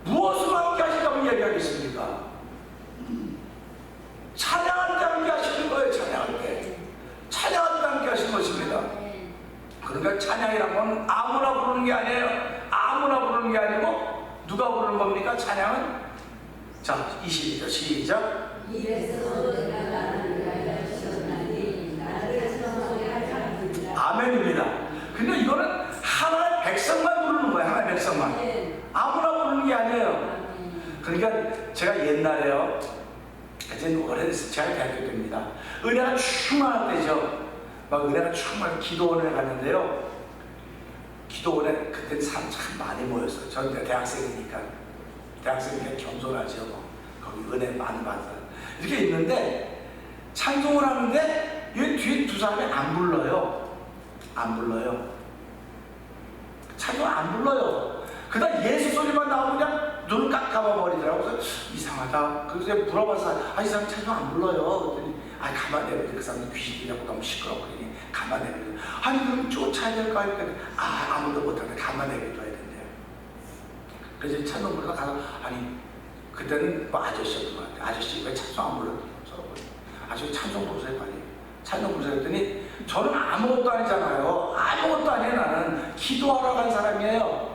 무엇으로 함께하신다고 얘기하겠습니까? 찬양할 때 함께하시는 거예요. 찬양할 때, 찬양할 때 함께하시는 것입니다. 그러니까 찬양이란 건 아무나 부르는 게 아니에요. 아무나 부르는 게 아니고 누가 부르는 겁니까? 찬양은? 자, 22절 시작. 아멘입니다. 근데 이거는 하나의 백성만 부르는 거예요. 하나의 백성만. 아무나 부르는 게 아니에요. 그러니까 제가 옛날에요, 이제 오래됐어요. 제가 대학교 때입니다. 은혜가 충만할 때죠. 막 은혜가 충만한 기도원에 갔는데요, 기도원에 그때 사람 참 많이 모였어요. 전 대학생이니까 겸손하죠. 거기 은혜 많이 받아요. 이렇게 있는데 찬송을 하는데 이 뒤에 두 사람이 안 불러요. 찬송을 안 불러요. 그다음 예수 소리만 나오고 그냥 눈을 딱 감아버리더라고요. 그래서 이상하다. 그래서 물어봐서 이 사람 찬송 안 불러요. 그랬더니 가만 내버려. 그 사람이 귀신이라고 너무 시끄러워. 그러니 가만 내버려. 그럼 쫓아야 될까 하니까 아무도 못하는데 가만 내버려둬야 된대요. 그래서 찬송 부르다 가서 그때는 뭐 아저씨였던 것 같아요. 아저씨 왜 찬송 안 불러? 아저씨 찬송 부르세요 빨리. 찬송 부르세요 했더니 저는 아무것도 아니잖아요. 아무것도 아니에요. 나는 기도하러 간 사람이에요.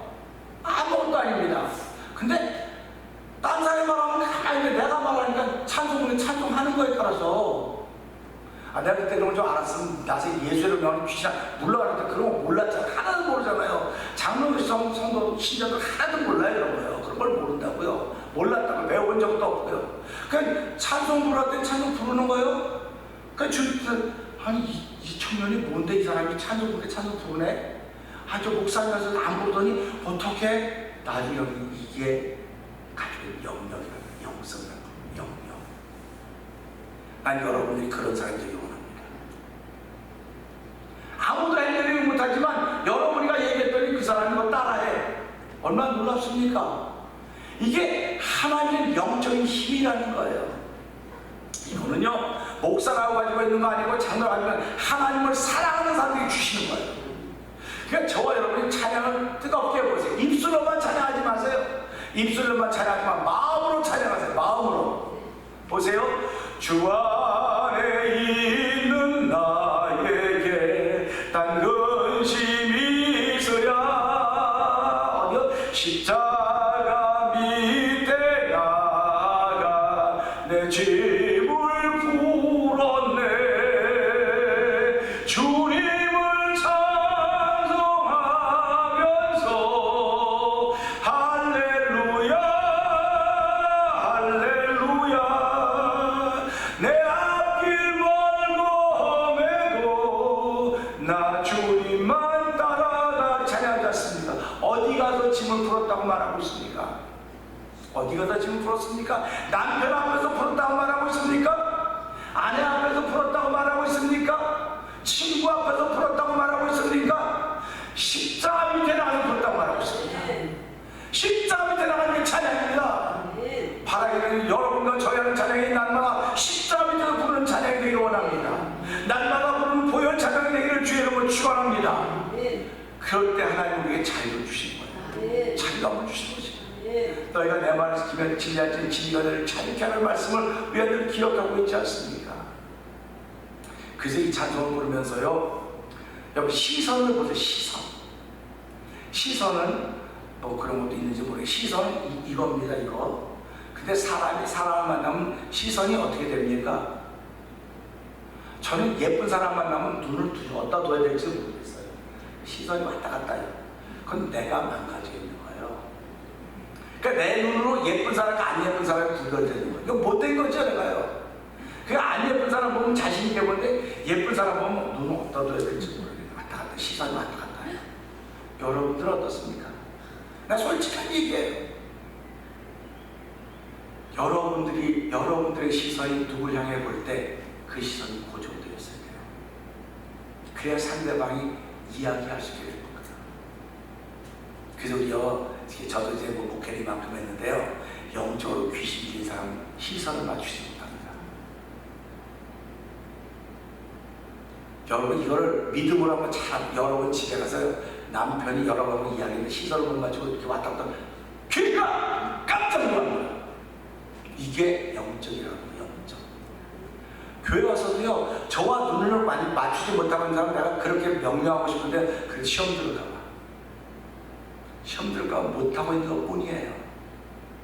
아무것도 아닙니다. 근데 딴 사람이 말하면 가만히 내가 말하니까 찬송하는 거에 따라서 내가 그때 그런 걸 좀 알았으면 나중에 예수를 명하는 귀신 물러가는데 그런 거 몰랐잖아. 하나도 모르잖아요. 장로교 성도 신자도 하나도 몰라요. 이런 거요. 그런 걸 모른다고요. 몰랐다고 배워본 적도 없고요. 그냥 찬송 부를 때 찬송 부르는 거예요. 그러니까 주님께서 이 청년이 뭔데 이 사람이 찬송 부르네, 찬송 부르네. 저 목사님께서 안 부르더니 어떻게 나중에 이게 가지고 영역이라는 영성이라는 영역. 난 여러분들이 그런 사람들이 원합니다. 아무도 해내지 못하지만 여러분이가 얘기했더니 그 사람이 뭐 따라해. 얼마나 놀랍습니까? 이게 하나님의 영적인 힘이라는 거예요. 이거는요, 목사라고 가지고 있는 거 아니고 장로라고 아니면 하나님을 사랑하는 사람들이 주시는 거예요. 그러니까 저와 여러분이 찬양을 뜨겁게 해보세요. 입술로만 찬양하지 마세요. 입술로만 찬양하지만 마음으로 찬양하세요. 마음으로. 보세요. 주 안에 있는 나에게 단 근심이 있으랴. 어디요? 십자가 밑에 나가 내 짐을 풀었네. 주님을 찬송하면서 할렐루야 할렐루야. 내 앞길 멀고 험해도 나 주님만 따라가 어디 가서 지금 풀었습니까? 남편 앞에서 풀었다고 말하고 있습니까? 아내 앞에서 풀었다고 말하고 있습니까? 친구 앞에서 풀었다고 말하고 있습니까? 십자가 밑에 나가서 풀었다고 말하고 있습니다. 십자가 밑에 나가는 게 찬양입니다. 바라기는 여러분과 저희 하는 찬양이 날마다 십자가 밑에서 부르는 찬양이 되기를 원합니다. 날마다 부르는 보혈 찬양이 되기를 주의 이름으로 축원합니다. 그럴 때 하나님 우리에게 자유를 주신 거예요. 자유감을 주신 것이에요. 너희가 내 말을 지키면 진리할지 진리가 너를 자유케 하는 말씀을 우리가 늘 기억하고 있지 않습니까? 그래서 이 찬송을 부르면서요, 여러분 시선을 보세요. 시선은 뭐 그런 것도 있는지 모르겠어요. 시선은 이겁니다. 이거. 근데 사람이 사람을 만나면 시선이 어떻게 됩니까? 저는 예쁜 사람 만나면 눈을 어디다 둬야 될지 모르겠어요. 시선이 왔다 갔다 해요. 그건 내가 망가지게 있는 거예요. 그러니까 내 눈으로 예쁜 사람과 안 예쁜 사람이 구별되는 거예요. 이거 못된 거죠, 내가요. 그러니까 안 예쁜 사람 보면 자신 있게 보는데 예쁜 사람 보면 눈을 어디다 둬야 될지 모르겠어요. 왔다 갔다, 시선이 왔다 갔다 해요. 여러분들 어떻습니까? 나 솔직한 얘기예요. 여러분들의 시선이 누굴 향해 볼 때 그 시선이 고정되어 있어야 돼요. 그래야 상대방이 이야기할 수 있게 될 겁니다. 그래서 저도 이제 뭐 목회를 이만큼 했는데요, 영적으로 귀신 들린 사람 시선을 맞추지 못합니다. 여러분 이거를 믿음으로 한번 잘, 여러분 집에 가서 남편이 여러 번 이야기했는데 시선을 못 맞추고 이렇게 왔다 갔다 귀가 깜짝 놀랍니다. 이게 영적이라고. 영적. 교회 와서도요, 저와 눈을 많이 맞추지 못하는 사람 내가 그렇게 명령하고 싶은데 그 시험 들어가 못하고 있는 것 뿐이에요.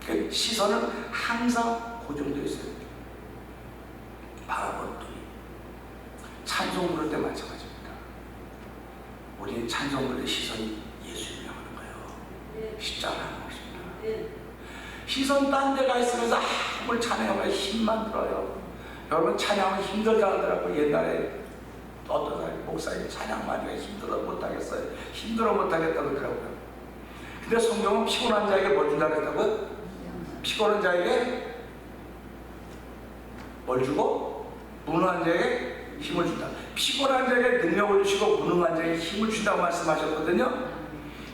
그러니까 시선은 항상 고정되어 있어요. 바라보는 눈이. 찬송 부를 때 마찬가지입니다. 우리는 찬송 부를 때 시선이 예수님을 향하는 거예요. 십자가를 하는 것입니다. 시선 딴 데가 있으면서 아무리 찬양하면 힘만 들어요. 여러분 찬양은 힘들다 하더라고요. 옛날에 어떤 사람이 목사님이 찬양만 하기가 힘들어 못하겠어요. 힘들어 못하겠다고 그러더라고요. 근데 성경은 피곤한 자에게 뭘 준다 그랬다고요? 피곤한 자에게 뭘 주고 무능한 자에게 힘을 준다. 피곤한 자에게 능력을 주시고 무능한 자에게 힘을 준다고 말씀하셨거든요.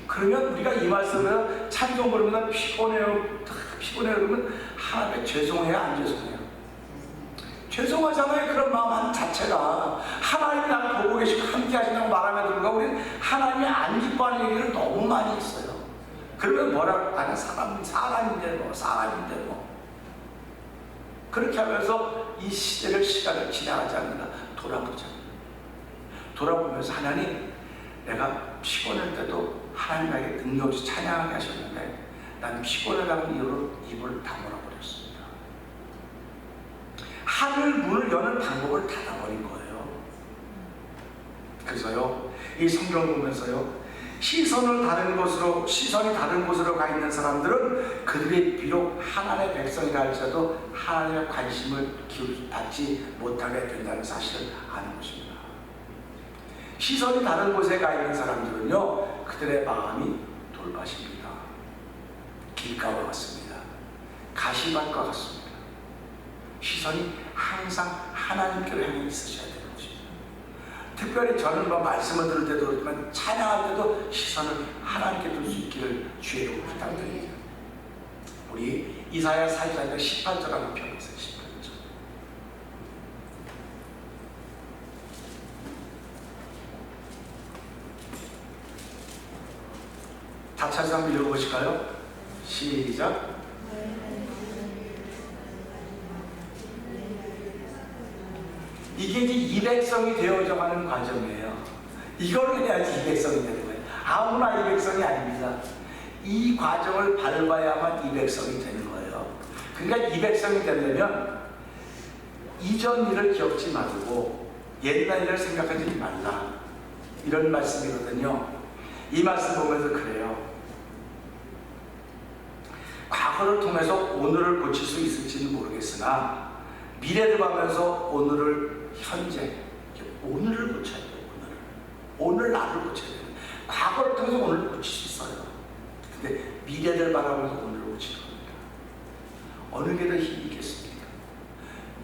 그러면 우리가 이 말씀을 찬송 부르면 피곤해요 그러면 하나님께 죄송해요, 안 죄송해요? 죄송하잖아요. 그런 마음 자체가 하나님이 나를 보고 계시고 함께 하신다고 말하면 불구하고 우리는 하나님이 안 기뻐하는 얘기를 너무 많이 했어요. 그러면 뭐라고 하냐, 사람인데 뭐 그렇게 하면서 이 시간을 지나가지 않는다. 돌아보면서 하나님, 내가 피곤할 때도 하나님에게 능력 없이 찬양하게 하셨는데 난 피곤하다는 이유로 입을 다물어 버렸습니다. 하늘 문을 여는 방법을 닫아버린 거예요. 그래서요, 이 성경을 보면서요, 시선이 다른 곳으로 가 있는 사람들은 그들이 비록 하나님의 백성이라 할지라도 하나님의 관심을 받지 못하게 된다는 사실을 아는 것입니다. 시선이 다른 곳에 가 있는 사람들은요, 그들의 마음이 돌밭입니다. 길가와 같습니다. 가시밭과 같습니다. 시선이 항상 하나님께로 향해 있으셔야 되는 것입니다. 특별히 저는 말씀을 들을 때도 그렇지만 찬양할 때도 시선을 하나님께 둘 수 있기를 주의 이름으로 부탁드립니다. 우리 이사야 44장 18절 한번 펴보세요. 18절. 다 찾아서 한번 읽어보실까요? 시작. 이게 이제 이백성이 되어져가는 과정이에요. 이거를 해야지 이백성이 되는 거예요. 아무나 이백성이 아닙니다. 이 과정을 밟아야만 이백성이 되는 거예요. 그러니까 이백성이 되려면 이전 일을 기억지 말고 옛날 일을 생각하지 말라, 이런 말씀이거든요. 이 말씀 보면서 그래요. 과거를 통해서 오늘을 고칠 수 있을지는 모르겠으나 미래를 가면서 오늘을 고쳐야 돼요. 오늘 나를 고쳐야 돼요. 과거를 통해서 오늘을 고칠 수 있어요. 근데 미래를 바라보면서 오늘을 고치는 겁니다. 어느 게 더 힘이 있겠습니까?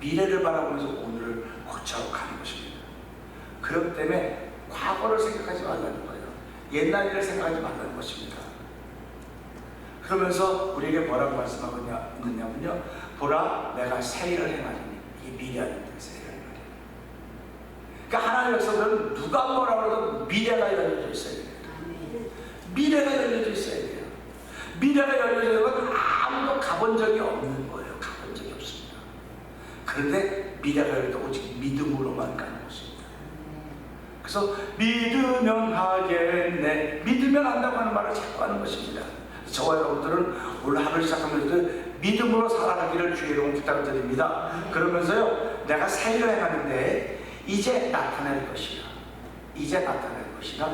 미래를 바라보면서 오늘을 고쳐가는 것입니다. 그렇기 때문에 과거를 생각하지 말라는 거예요. 옛날 일을 생각하지 말라는 것입니다. 그러면서 우리에게 뭐라고 말씀하느냐면요, 보라 내가 새 일을 행하리니. 이게 미래하는데 새 일을 행하리니. 그러니까 하나님의 역사는 누가 뭐라고 해도 미래가 열려져 있어야 돼요. 미래가 열려져 있어야 돼요. 미래가 열려져 있는 건 아무도 가본 적이 없는 거예요. 가본 적이 없습니다. 그런데 미래가 열려도 오직 믿음으로만 가는 것입니다. 그래서 믿으면 하겠네, 믿으면 한다고 하는 말을 자꾸 하는 것입니다. 저와 여러분들은 오늘 하루를 시작하면서 믿음으로 살아가기를 주의 이름으로 부탁드립니다. 그러면서요, 내가 새 일을 행하는데 이제 나타날 것이라, 이제 나타날 것이라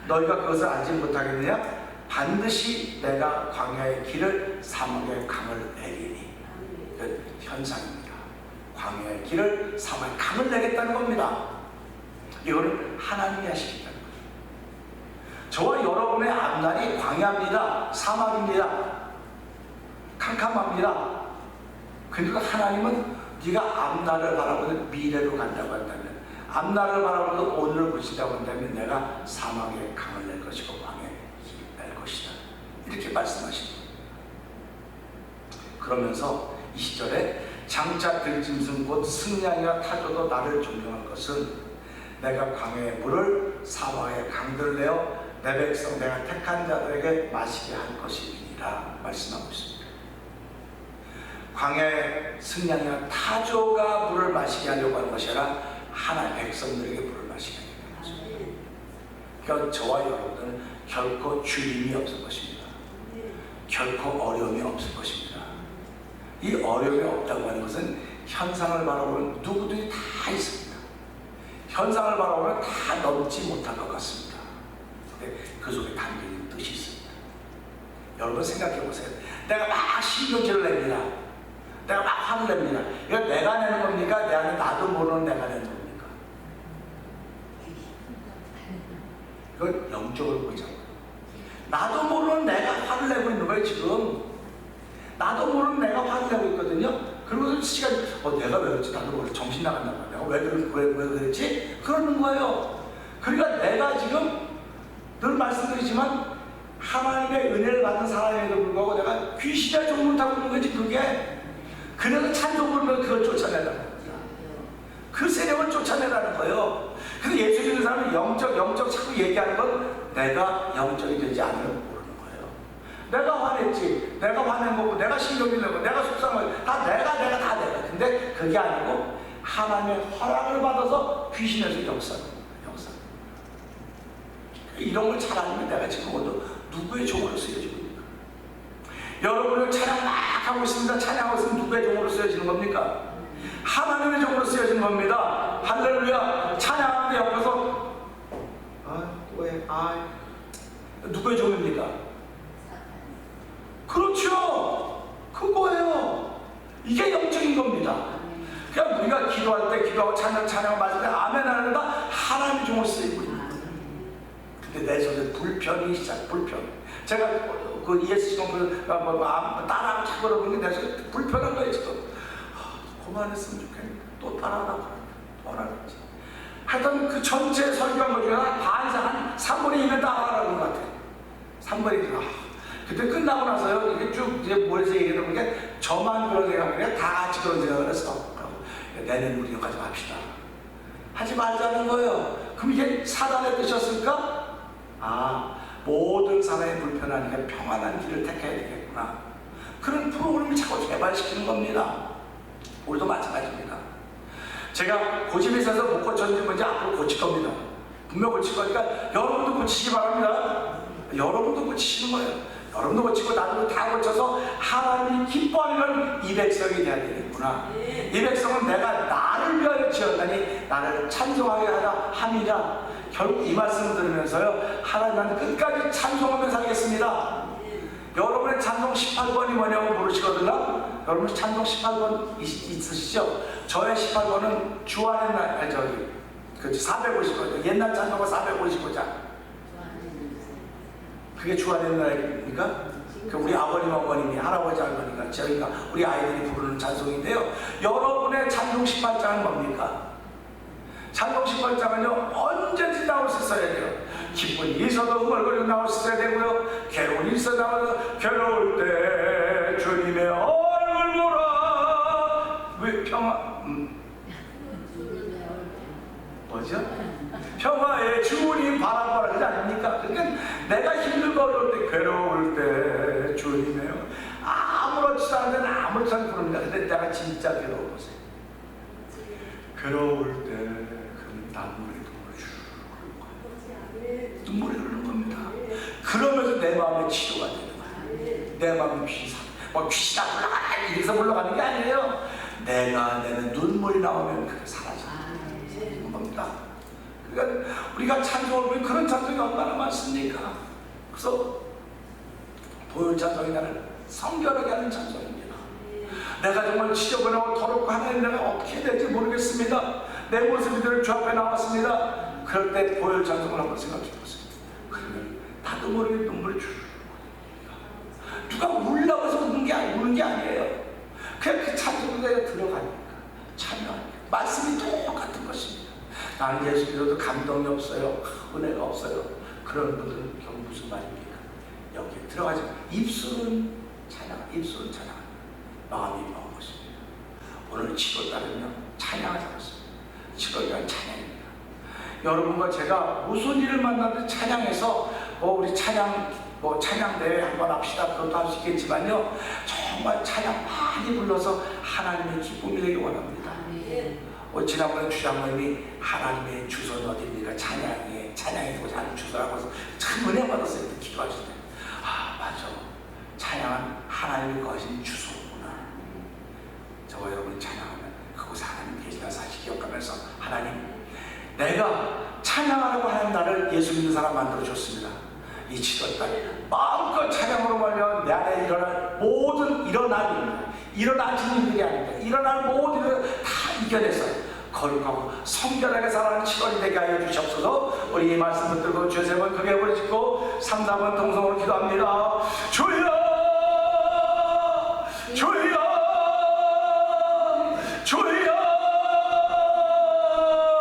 너희가 그것을 알지 못하겠느냐? 반드시 내가 광야의 길을 사막의 강을 내리니. 그 현상입니다. 광야의 길을 사막의 강을 내겠다는 겁니다. 이거는 하나님이 하시겠다는 거예요. 저와 여러분의 앞날이 광야입니다. 사막입니다. 캄캄합니다. 그러니까 하나님은 네가 앞날을 바라보는 미래로 간다고 한다면, 앞날을 바라보는 오늘을 보신다고 한다면 내가 사막의 강을 낼 것이고 광야의 길을 낼 것이다, 이렇게 말씀하십니다. 그러면서 이 시절에 장차 들짐승 곧 승냥이와 타조도 나를 존경할 것은 내가 광야의 물을 사막의 강들을 내어 내 백성 내가 택한 자들에게 마시게 할 것이니라 말씀하고 있습니다. 광야의 승냥이와 타조가 물을 마시게 하려고 하는 것이 아니라 하나의 백성들에게 물을 마시게 하는 것입니다. 그러니까 저와 여러분들은 결코 주림이 없을 것입니다. 결코 어려움이 없을 것입니다. 이 어려움이 없다고 하는 것은 현상을 바라보는 누구든지 다 있습니다. 현상을 바라보면 다 넘지 못할 것 같습니다. 근데 그 속에 담겨있는 뜻이 있습니다. 여러분 생각해 보세요. 내가 막 신경질을 냅니다. 내가 막 화를 냅니다. 이거 내가 내는 겁니까? 내 안에 나도 모르는 내가 내는 겁니까? 이건 영적으로 보자고요. 나도 모르는 내가 화를 내고 있는 거예요. 지금 나도 모르는 내가 화를 내고 있거든요. 그리고 시간 내가 왜 그랬지? 나도 모르게 정신 나갔나 봐. 내가 왜 그랬지? 그러는 거예요. 그러니까 내가 지금 늘 말씀드리지만 하나님의 은혜를 받는 사람에도 불구하고 내가 귀신의 종을 타고 있는 거지. 그게 그래서 찬송 부르면 그걸 쫓아내라는 겁니다. 그 세력을 쫓아내라는 거예요. 근데 예수 믿는 사람은 영적 자꾸 얘기하는 건 내가 영적이 되지 않으면 모르는 거예요. 내가 화냈지, 내가 화낸 거고, 내가 신경질 내고, 내가 속상하고, 다 내가. 근데 그게 아니고 하나님의 허락을 받아서 귀신에서 역사하는 거예요. 역사. 이런 걸 잘 알면 내가 지금 오늘 누구의 종으로 쓰여지고 있습니까? 여러분을 찬양 막 하고 있습니다. 찬양하고 있으면 누구의 종으로 쓰여지는 겁니까? 하나님의 종으로 쓰여지는 겁니다. 할렐루야. 찬양하는데 옆에서 누구의 종입니까? 그렇죠. 그거예요. 이게 영적인 겁니다. 그러니까 우리가 기도할 때 기도하고 찬양을 맞을 때 아멘 하는다, 하나님의 종으로 쓰이고 있는 거예요. 근데 내 속에 불편이 불편. 제가 그 예수 지금 따라하고 자꾸 그러는 게 내 속에 불편한 거예요. 지금 그만했으면 좋겠는데 또 따라하라고 원하는지. 하여튼 그 전체 설교한 것 중에 반 이상 한 3분의 1은 따라하라는 것 같아요. 3분의 1. 그때 끝나고 나서요, 이게 쭉 이제 모여서 얘기하는 게 저만 그런 생각을 해, 다 같이 그런 생각을 했어. 내년 우리 여기까지 합시다. 하지 말자는 거예요. 그럼 이게 사단의 뜻이었을까? 모든 사람이 불편하니까 평안한 길을 택해야 되겠구나. 그런 프로그램을 자꾸 개발시키는 겁니다. 우리도 마찬가지입니다. 제가 고집이 있어서 못 고쳤는지 뭔지 앞으로 고칠 겁니다. 분명 고칠 거니까 여러분도 고치시기 바랍니다. 여러분도 고치시는 거예요. 여러분도 고치고 나도 다 고쳐서 하나님이 기뻐하는 이 백성이 돼야 되겠구나. 이 백성은 내가 나를 위하여 지었다니 나를 찬송하게 하라 함이라. 결국 이 말씀을 들으면서요, 하나님은 끝까지 찬송하며 살겠습니다. 여러분의 찬송 18번이 뭐냐고 물으시거든요. 여러분 찬송 18번 있으시죠? 저의 18번은 주안의 날, 455장. 옛날 찬송가 455장. 그게 주안의 날입니까? 우리 아버님, 어머님이, 할아버지, 할머니가, 저희가, 우리 아이들이 부르는 찬송인데요. 여러분의 찬송 18장은 뭡니까? 찬송 18장은요, 언제든지 나올 수 있어야 돼요. 기쁜 일이 있어도 흥얼거리고 나올 수 있어야 되고요. 괴로운 일이 있어도 나와서 괴로울 때 주님의 얼굴 보라. 왜 평화? 뭐죠? 평화의 주님 바라보라 그러지 않습니까? 그러니까 내가 힘들고 어려울 때, 괴로울 때 주님의 아무렇지도 않은 데는 아무렇지 않게 부릅니다. 근데 내가 진짜 괴로운 것에 괴로울 때 눈물이 눈물이 흐르는 겁니다. 그러면서 내 마음의 치료가 되는 거예요. 내 마음의 귀신, 귀신아 물러가라 이래서 물러가는 게 아니에요. 내가 내는 눈물이 나오면 그게 사라지는 겁니다. 그러니까 우리가 찬송을 보면 그런 찬송이 얼마나 많습니까? 그래서 보혈 찬송이 나를 성결하게 하는 찬송입니다. 내가 정말 지저분하고 더럽고 하나님 내가 어떻게 해야 될지 모르겠습니다. 내 모습이 주 앞에 나왔습니다. 그럴 때 보혈 찬송을 한번 생각해 보세요. 그러면 나도 모르게 눈물이 쭉 누가 울라고 해서 우는 게 아니에요. 그냥 그 찬송에 들어가니까 참여하니까 말씀이 똑같은 것입니다. 나는 예수 믿어도 감동이 없어요. 은혜가 없어요. 그런 분들은 결국 무슨 말입니까? 여기에 들어가지 입술은 찬양, 마음이 마음 것입니다. 오늘 7월달은요 찬양을 잡았습니다. 7월달 찬양입니다. 여러분과 제가 무슨 일을 만나도 찬양해서 우리 찬양대회 한번 합시다. 그것도 할 수 있겠지만요 정말 찬양 많이 불러서 하나님의 기쁨이 되길 원합니다. 지난번에 주장님이 하나님의 주소는 어디입니까? 찬양이 하는 주소라고 해서 참 은혜 받았어요. 기도하실 때 맞아, 찬양은 하나님이 거하신 주소구나. 저와 여러분이 찬양하면 그곳에 하나님 계시다 사실 기억하면서 하나님, 내가 찬양하라고 하는 나를 예수 믿는 사람 만들어줬습니다. 이 7월달 마음껏 찬양으로 말면 내 안에 일어날 모든 일어나신 일들이 아닙니다. 일어날 모든 일을 다 이겨내서 거룩하고 성결하게 살아가는 7월이 되게 하여 주시옵소서. 우리 이 말씀 붙들고 주여 세 번 크게 부르짖고 3, 4번 동성으로 기도합니다. 주여 주여 주여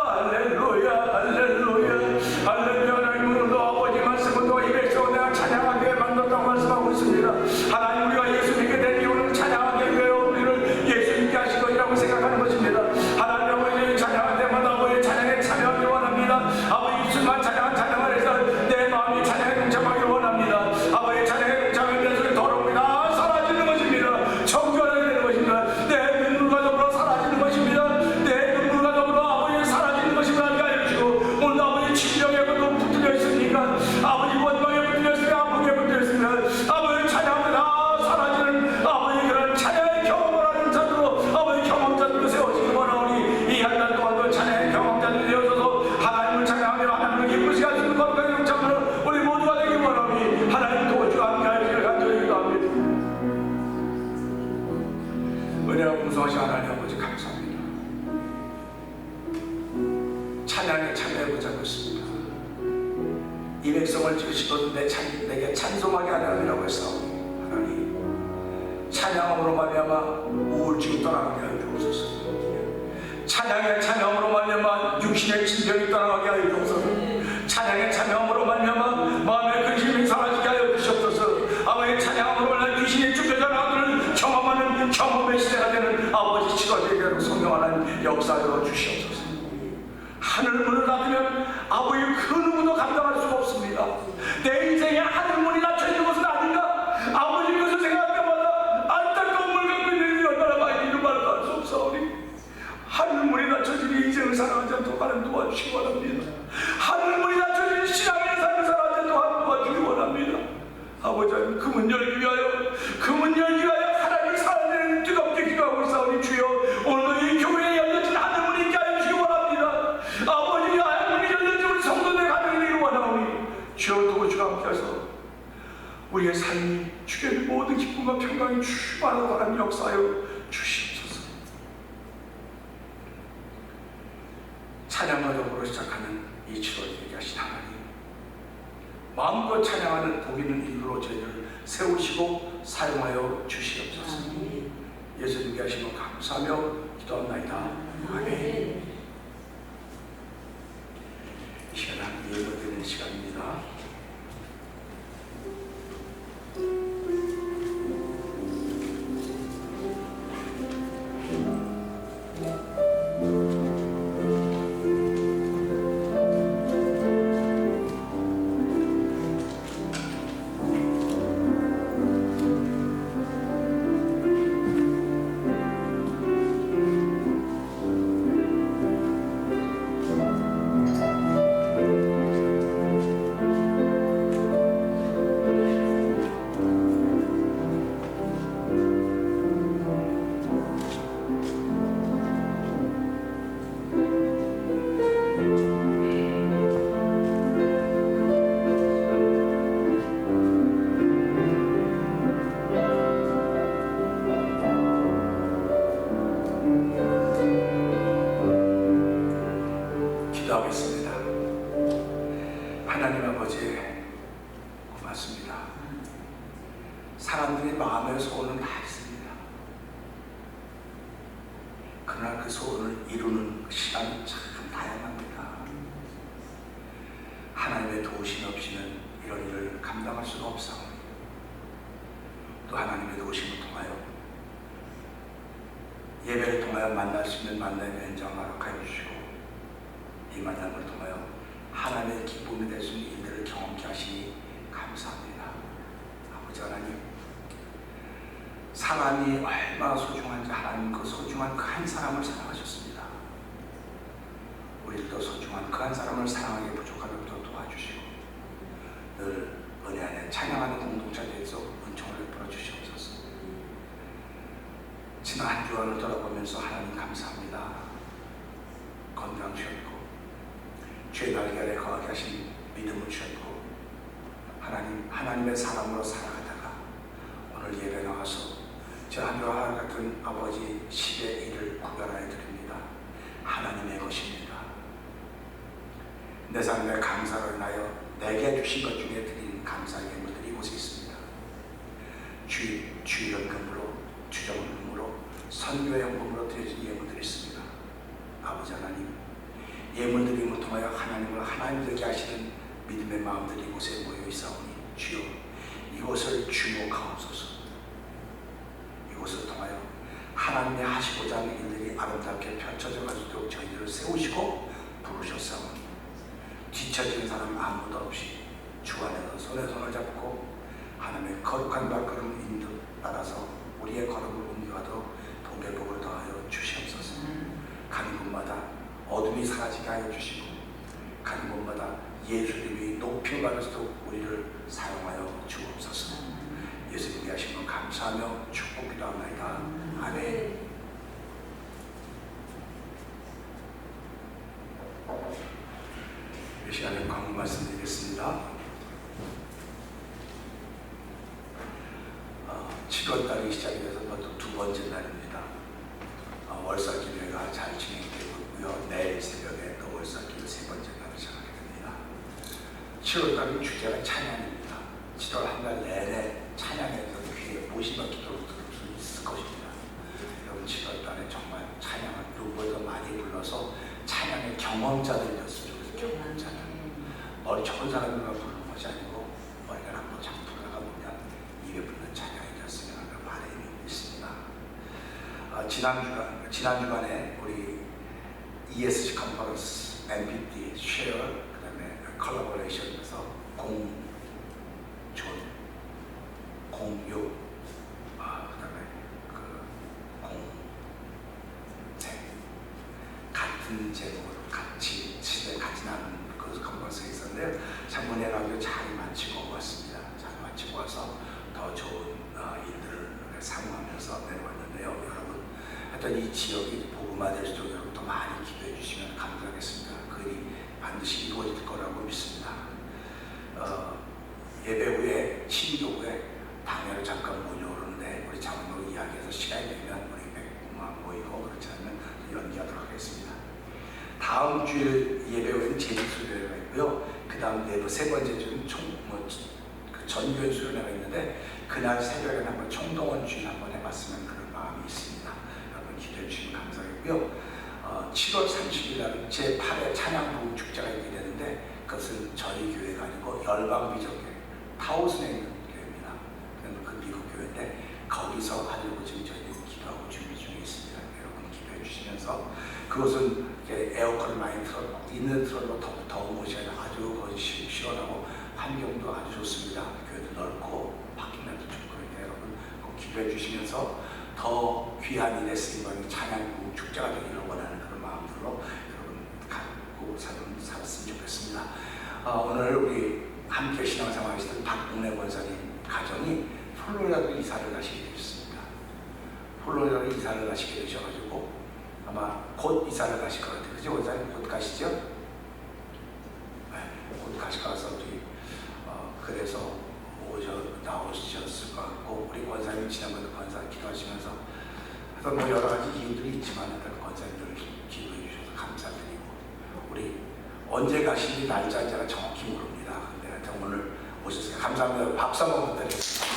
할렐루야 할렐루야 할렐루야. 하나님으로도 아버지 말씀으로 이 백성을 내가 찬양하게 만들었다고 말씀하고 있습니다. 하나님, 우리가 예수 믿게 된 이유는 찬양하게 되어 우리를 예수 믿게 하신 것이라고 생각하는 것입니다. 하나님, 아버지 찬양할 때마다 아버지 찬양에 참여하기 원합니다. 아버지 입술만 찬양을 해서 내 마음이 찬양에 동참하기 원합니다. 아버지 찬양에 동참하면 내 속에 더러움이 다 사라지는 것입니다. 정결하게 되는 것입니다. 내 눈물과 더불어 사라지는 것입니다. 내 눈물과 더불어 아버지 사라지는 것입니다. 하게 해주시고, 오늘 아버지 침령에도 붙들려 있으니까 아버지 원망에 붙들려 있으니까 아프게 붙들려 있으니까 아버지 찬양을 다 사라지는 아버지 그런 찬양의 경험을 하는 자들로 아버지 경험자들로 세워지기 원하오니 이 한 달 동안도 찬양의 경험자들이 되어서서 하나님을 찬양하며 하나님을 기쁘시게 하시는 것과 영참으로 우리 모두가 되기 원하오니 하나님 도와주와 함께하시기를 간절히 기도합니다. 은혜와 풍성하신 하나님 아버지 감사합니다. 찬양에 참여해보자고 했습니다. 이 백성을 지으시거든 내게 찬송하게 하나님이라고 했어. 하나님, 찬양으로 말미암아 우울증이 떠나게 하여 주옵소서. 찬양의 찬양으로 말미암아 육신의 질병이 떠나게 하여 주옵소서. 찬양의 찬양으로 말미암아 마음의 근심이 사라지게 하여 주시옵소서. 아버지, 찬양으로 말미암아 귀신이 쫓겨져 나가는 경험하는 경험의 시대가 되는 아버지 7월이 되도록 성령 하나님 역사하여 주시옵소서. 하늘 문을 닫으면 아버지 그 누구도 감당할 수가 없습니다. 내 인생에 하늘 문이 닫혀 있는 것은 아닌가? 아버지, 그것을 생각할 때마다 안타까운 물 갖고 있는 일이 얼마나 많이 이런 말을 할 수 없사오니 하늘 문이 닫혀진 인생을 살아가지 않도록 하나님 도와주시기 원합니다. 하늘 문이 닫혀진 신앙의 삶을 살아가지 않도록 하나님 도와주시기 원합니다. 아버지, 그 문 열기 위하여 하나님이 살아내는 뜨겁게 기도하고 있사오니 주여, 오늘도 이 교회에 열려진 하늘 문이 있게 하여 주시기 원합니다. 아버지, 하늘 문이 열려진 우리 성도들의 가정이 되기 원하오니 주여, 도와주시고 함께하셔서 우리의 삶이 주의 모든 기쁨과 평강이 충만하도록 하나님 역사하여 주시옵소서. 찬양과 더불어 시작하는 이 7월 되게 하신 하나님, 마음껏 찬양하는 복 있는 일로 저희를 세우시고 사용하여 주시옵소서. 예수님께 하시면 감사하며 기도합나이다. 아멘. 이 시간 하나님 예배드리는 시간입니다. 기도하겠습니다. 하나님 아버지 고맙습니다. 사람들이 마음의 소원은 다 있습니다. 그러나 그 소원을 이루는 시간이 참 다양합니다. 하나님의 도우심 없이는 이런 일을 감당할 수가 없사오니 또 하나님의 도우심을 통하여 예배를 통하여 만날 수 있는 만남의 현장을 허락하여 주시고 이 만남을 통하여 하나님의 기쁨이 될 수 있는 일들을 경험케 하시니 감사합니다. 아버지 하나님, 사람이 얼마나 소중한지 하나님 그 소중한 그 한 사람을 사랑하셨습니다. 우리들도 소중한 그 한 사람을 사랑하기 부족하도록 도와주시고 늘 은혜 안에 찬양하는 공동체 되어서 은총을 베풀어 주시옵소서. 지난 한 주간을 돌아보면서 하나님 감사합니다. 건강 주셨고 죄 날개에 거하게 하신 믿음을 주셨고 하나님의 사람으로 살아가다가 오늘 예배 나와서 저 하늘과 같은 아버지 10의 일을 구별하여 드립니다. 하나님의 것입니다. 내 삶의 감사로 인하여 내게 주신 것 중에 드린 감사의 예물들이 이곳에 있습니다. 주연금으로, 주정금으로, 선교연금으로 드려진 예물들이 있습니다. 아버지 하나님, 예물드림을 통하여 하나님을 하나님 되게 하시는 믿음의 마음들이 이곳에 모여 있사오니 주여 이곳을 주목하옵소서. 이곳을 통하여 하나님이 하시고자 하는 일들이 아름답게 펼쳐져 가지고 저희들을 세우시고 부르셨사오니 뒤처진 사람 아무도 없이 주 안에서 손에 손을 잡고 하나님의 거룩한 발걸음 인도 따라서 우리의 걸음을 옮겨가도록 도배복을 더하여 주시옵소서. 가는 곳마다 어둠이 사라지게 하여 주시고 가는 곳마다 예수님이 높임 받으시도록 우리를 사용하여 주옵소서. 예수님께 하신 것 감사하며 축복 기도합니다. 아멘. 이 시간에 광고 말씀드리겠습니다. 7월달이 시작이 돼서 두 번째 날입니다. 월사기도회가 잘 진행되고 있고요. 내일 새벽에 또 월사기도 세 번째 날을 시작하게 됩니다. 7월달은 주제가 찬양입니다. 7월 한 달 내내 찬양에서 귀에 모시며 기도를 들을 수 있을 것입니다. 여러분 7월달에 정말 찬양을 누구보다 많이 불러서 찬양의 경험자들이 됐으면 좋겠어요. 경험자들. 머리 좋은 사람들만 부르는 것이 아니고 머리가 한번 잘 돌아가 보면 입에 붙는 찬양이 되었으면 하는 바람이 있습니다. 지난 주간에 우리 ESG 컨퍼런스, MPT, 쉐어, 그 다음에 컬래버레이션에서 공존, 공유, 그 다음에 공생, 같은 제목으로 같이 시대 같이 나는 그 컨퍼런스가 있었는데요. 참 은혜가 잘 마치고 왔습니다. 잘 마치고 와서 더 좋은 일들을 사모하면서 내려왔는데요. 여러분, 하여튼 이 지역이 복음화될 수 있도록 여러분 더 많이 기도해 주시면 감사하겠습니다. 그 일이 반드시 이루어질 거라고 믿습니다. 예배 후에, 신교 후에 당회를 잠깐 모여오는데 우리 장로로 이야기해서 시간이 되면 우리 모이고 그렇지 않으면 연기하도록 하겠습니다. 다음 주일 예배 후에는 제주수련회가 있고요. 그 다음 세 번째 주는 전교회 수련회가 있는데 그날 새벽에 한번 총동원 주일 한번 해봤으면 그런 마음이 있습니다. 여러분 기대해 주시면 감사하고요. 7월 30일 날 제8회 찬양부흥 축제가 있게 되는데 그것은 저희 교회가 아니고 열방비전교회 타우슨에 있는 교회입니다. 그 미국 교회인데 거기서 하려고 지금 저희들이 기도하고 준비 중에 있습니다. 여러분 기도해 주시면서 그것은 에어컨을 많이 있는 틀어도 더운 곳이 아니라 아주 시원하고 환경도 아주 좋습니다. 교회도 넓고 바뀐 날도 좋고 그러니까 여러분 꼭 기도해 주시면서 더 귀한 일에 쓰임받는 찬양부 축제가 되기를 원하는 그런 마음으로 여러분 갖고 살았으면 좋겠습니다. 오늘 우리 함께 신앙생활하시던 박봉래 권사님 가정이 플로리다로 이사를 가시게 되셨습니다. 플로리다로 이사를 가시게 되셔가지고 아마 곧 이사를 가실 것 같아요. 그죠 권사님? 곧 가시죠? 네, 곧 가실 것 같아서 우리 그래서 나오셨을 것 같고 우리 권사님 지난번에 권사 기도하시면서 하여튼 뭐 여러 가지 이유들이 있지만 하여튼 권사님들 기도해 주셔서 감사드리고 우리 언제 가시는지 날짜 제가 정확히 모릅니다. 근데 하여튼 오늘 오셨으니까 감사합니다. 박수 한번 부탁드리겠습니다.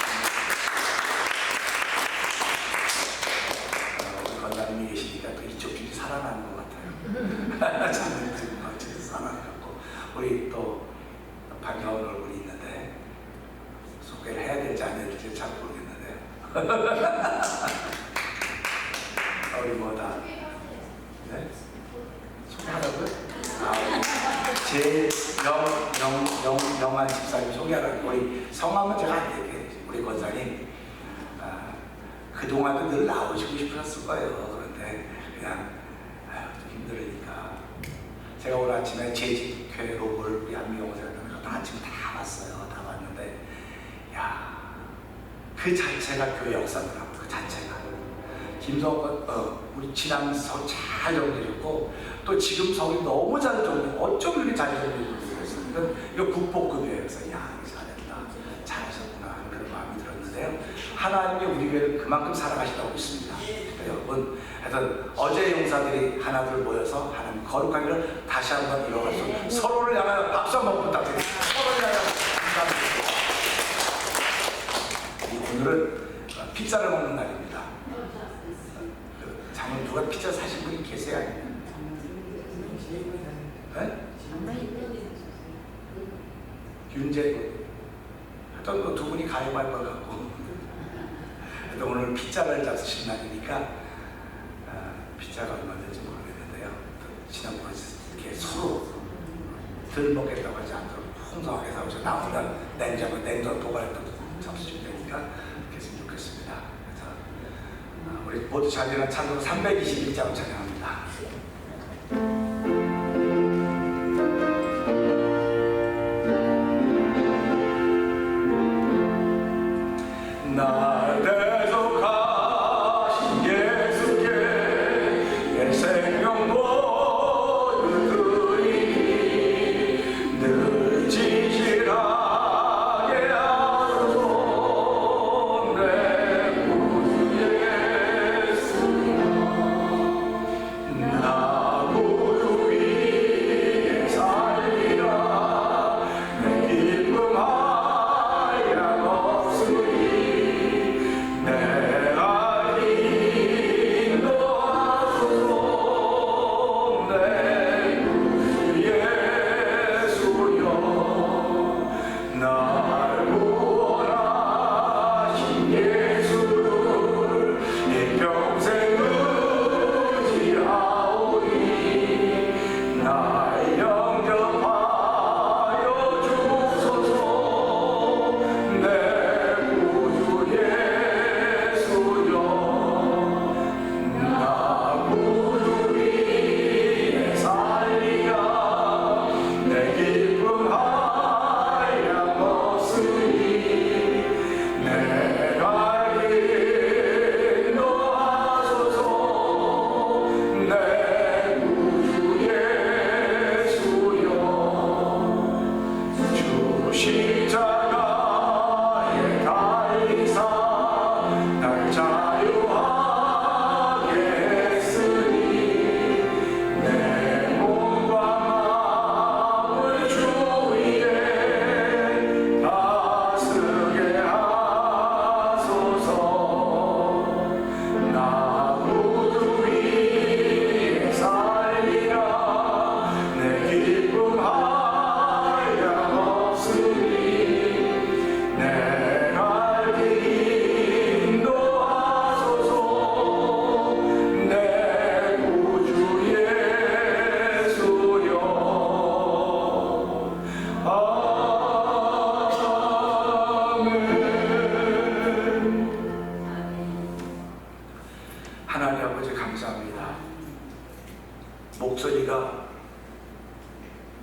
우리 권사님이 계시니까 또 이쪽 길이 살아나는 것 같아요. 자녀들 어째서 살아나고 우리 또 반가운 얼굴이 있는데 소개를 해야 될지 안 해야 될지 잘 모르겠는데요. 우리 뭐다? 네? 소개하라고요? 제 영한 집사님 소개하라고. 우리 성함은 제가 안 되게 우리 권사님 그동안도 늘 나오시고 싶으셨을 거예요. 그런데 그냥 좀 힘들으니까 제가 오늘 아침에 재직회 로고를 우리 안미용사님들 아침에 다 봤어요. 다 봤는데 야, 그 자체가 교회 역사더라고요. 그 자체가 김성건 우리 지난서 잘 정리해줬고 또 지금 성이 너무 잘 정리 어쩜 이렇게 잘 정리해줬어요. 이거 국보급이에요. 그래서 야 잘했다 잘하셨구나 하는 그런 마음이 들었는데요. 하나님이 우리 교회를 그만큼 사랑하시다고 믿습니다. 여러분 하여튼 어제 용사들이 하나둘 모여서 하나님 거룩하기를 다시 한번 이뤄갈 수 서로를 향하여 박수 한번 부탁드립니다. 서로를 향하여 감사합니다. 오늘은 피자를 먹는 날입니다. 장은 누가 피자 사신 분이 계세요? 네? 윤재 하여튼 두 분이 가입할 것 같고 오늘 피자를 잡수신 날이니까 피자가 얼마 될지 모르겠는데요. 지난번에 이렇게 서로 덜 먹겠다고 하지 않도록 풍성하게 사오셔 나오면 냉장 도발해도 잡수시면 되니까 그렇게 했으면 좋겠습니다. 그래서 우리 모두 찬양한 찬송 321장 찬양합니다. 날 대속하신 예수께 내 생명 모두 드리니 늘 진실하게 하소서 내 구주 예수여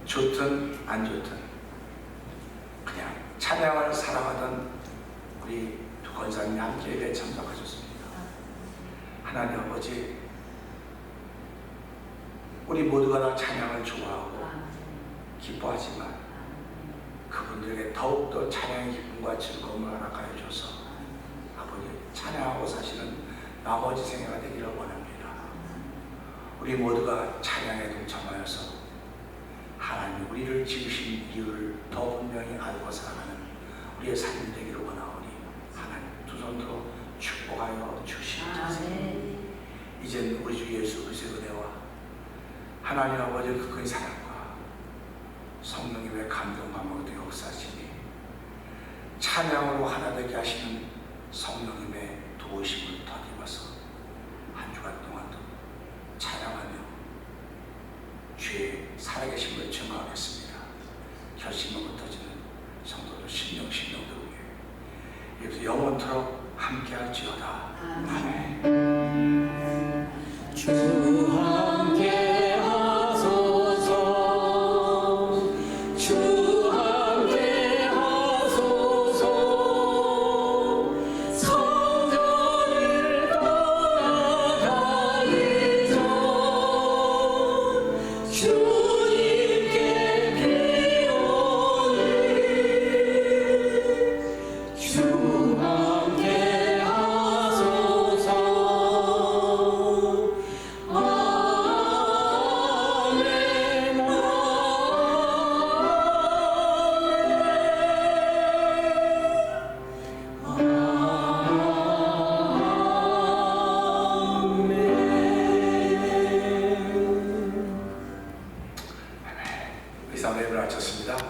좋든 안 좋든 그냥 찬양을 사랑하던 우리 두 권사님이 함께 예배에 참석하셨습니다. 하나님 아버지, 우리 모두가 다 찬양을 좋아하고 기뻐하지만 그분들에게 더욱더 찬양의 기쁨과 즐거움을 허락하여 줘서 아버지 찬양하고 사시는 나머지 생애가 되기를 원합니다. 우리 모두가 찬양에 동참하여서 하나님 우리를 지으신 이유를 더 분명히 알고 살아가는 우리의 삶이 되기를 원하오니 하나님 두 손으로 축복하여 주시옵소서. 이제는 우리 주 예수 그리스도의 은혜와 하나님 아버지의 그 사랑과 성령님의 감동과 모두 역사시니 찬양으로 하나 되게 하시는 성령님의 도우심을 더입어서 한 주간 동안도 찬양하며 주의 살아계심을 증거하겠습니다. 결심으로 터지는 성도들 심령도 위해 여기서 영원토록 함께할지어다. 아멘. 주 함께 하소서. 주 함께 하소서. 성전을 떠나가기 전 주님께 비오니 주 함께 하소서. 아멘. 이상 예배를 마쳤습니다.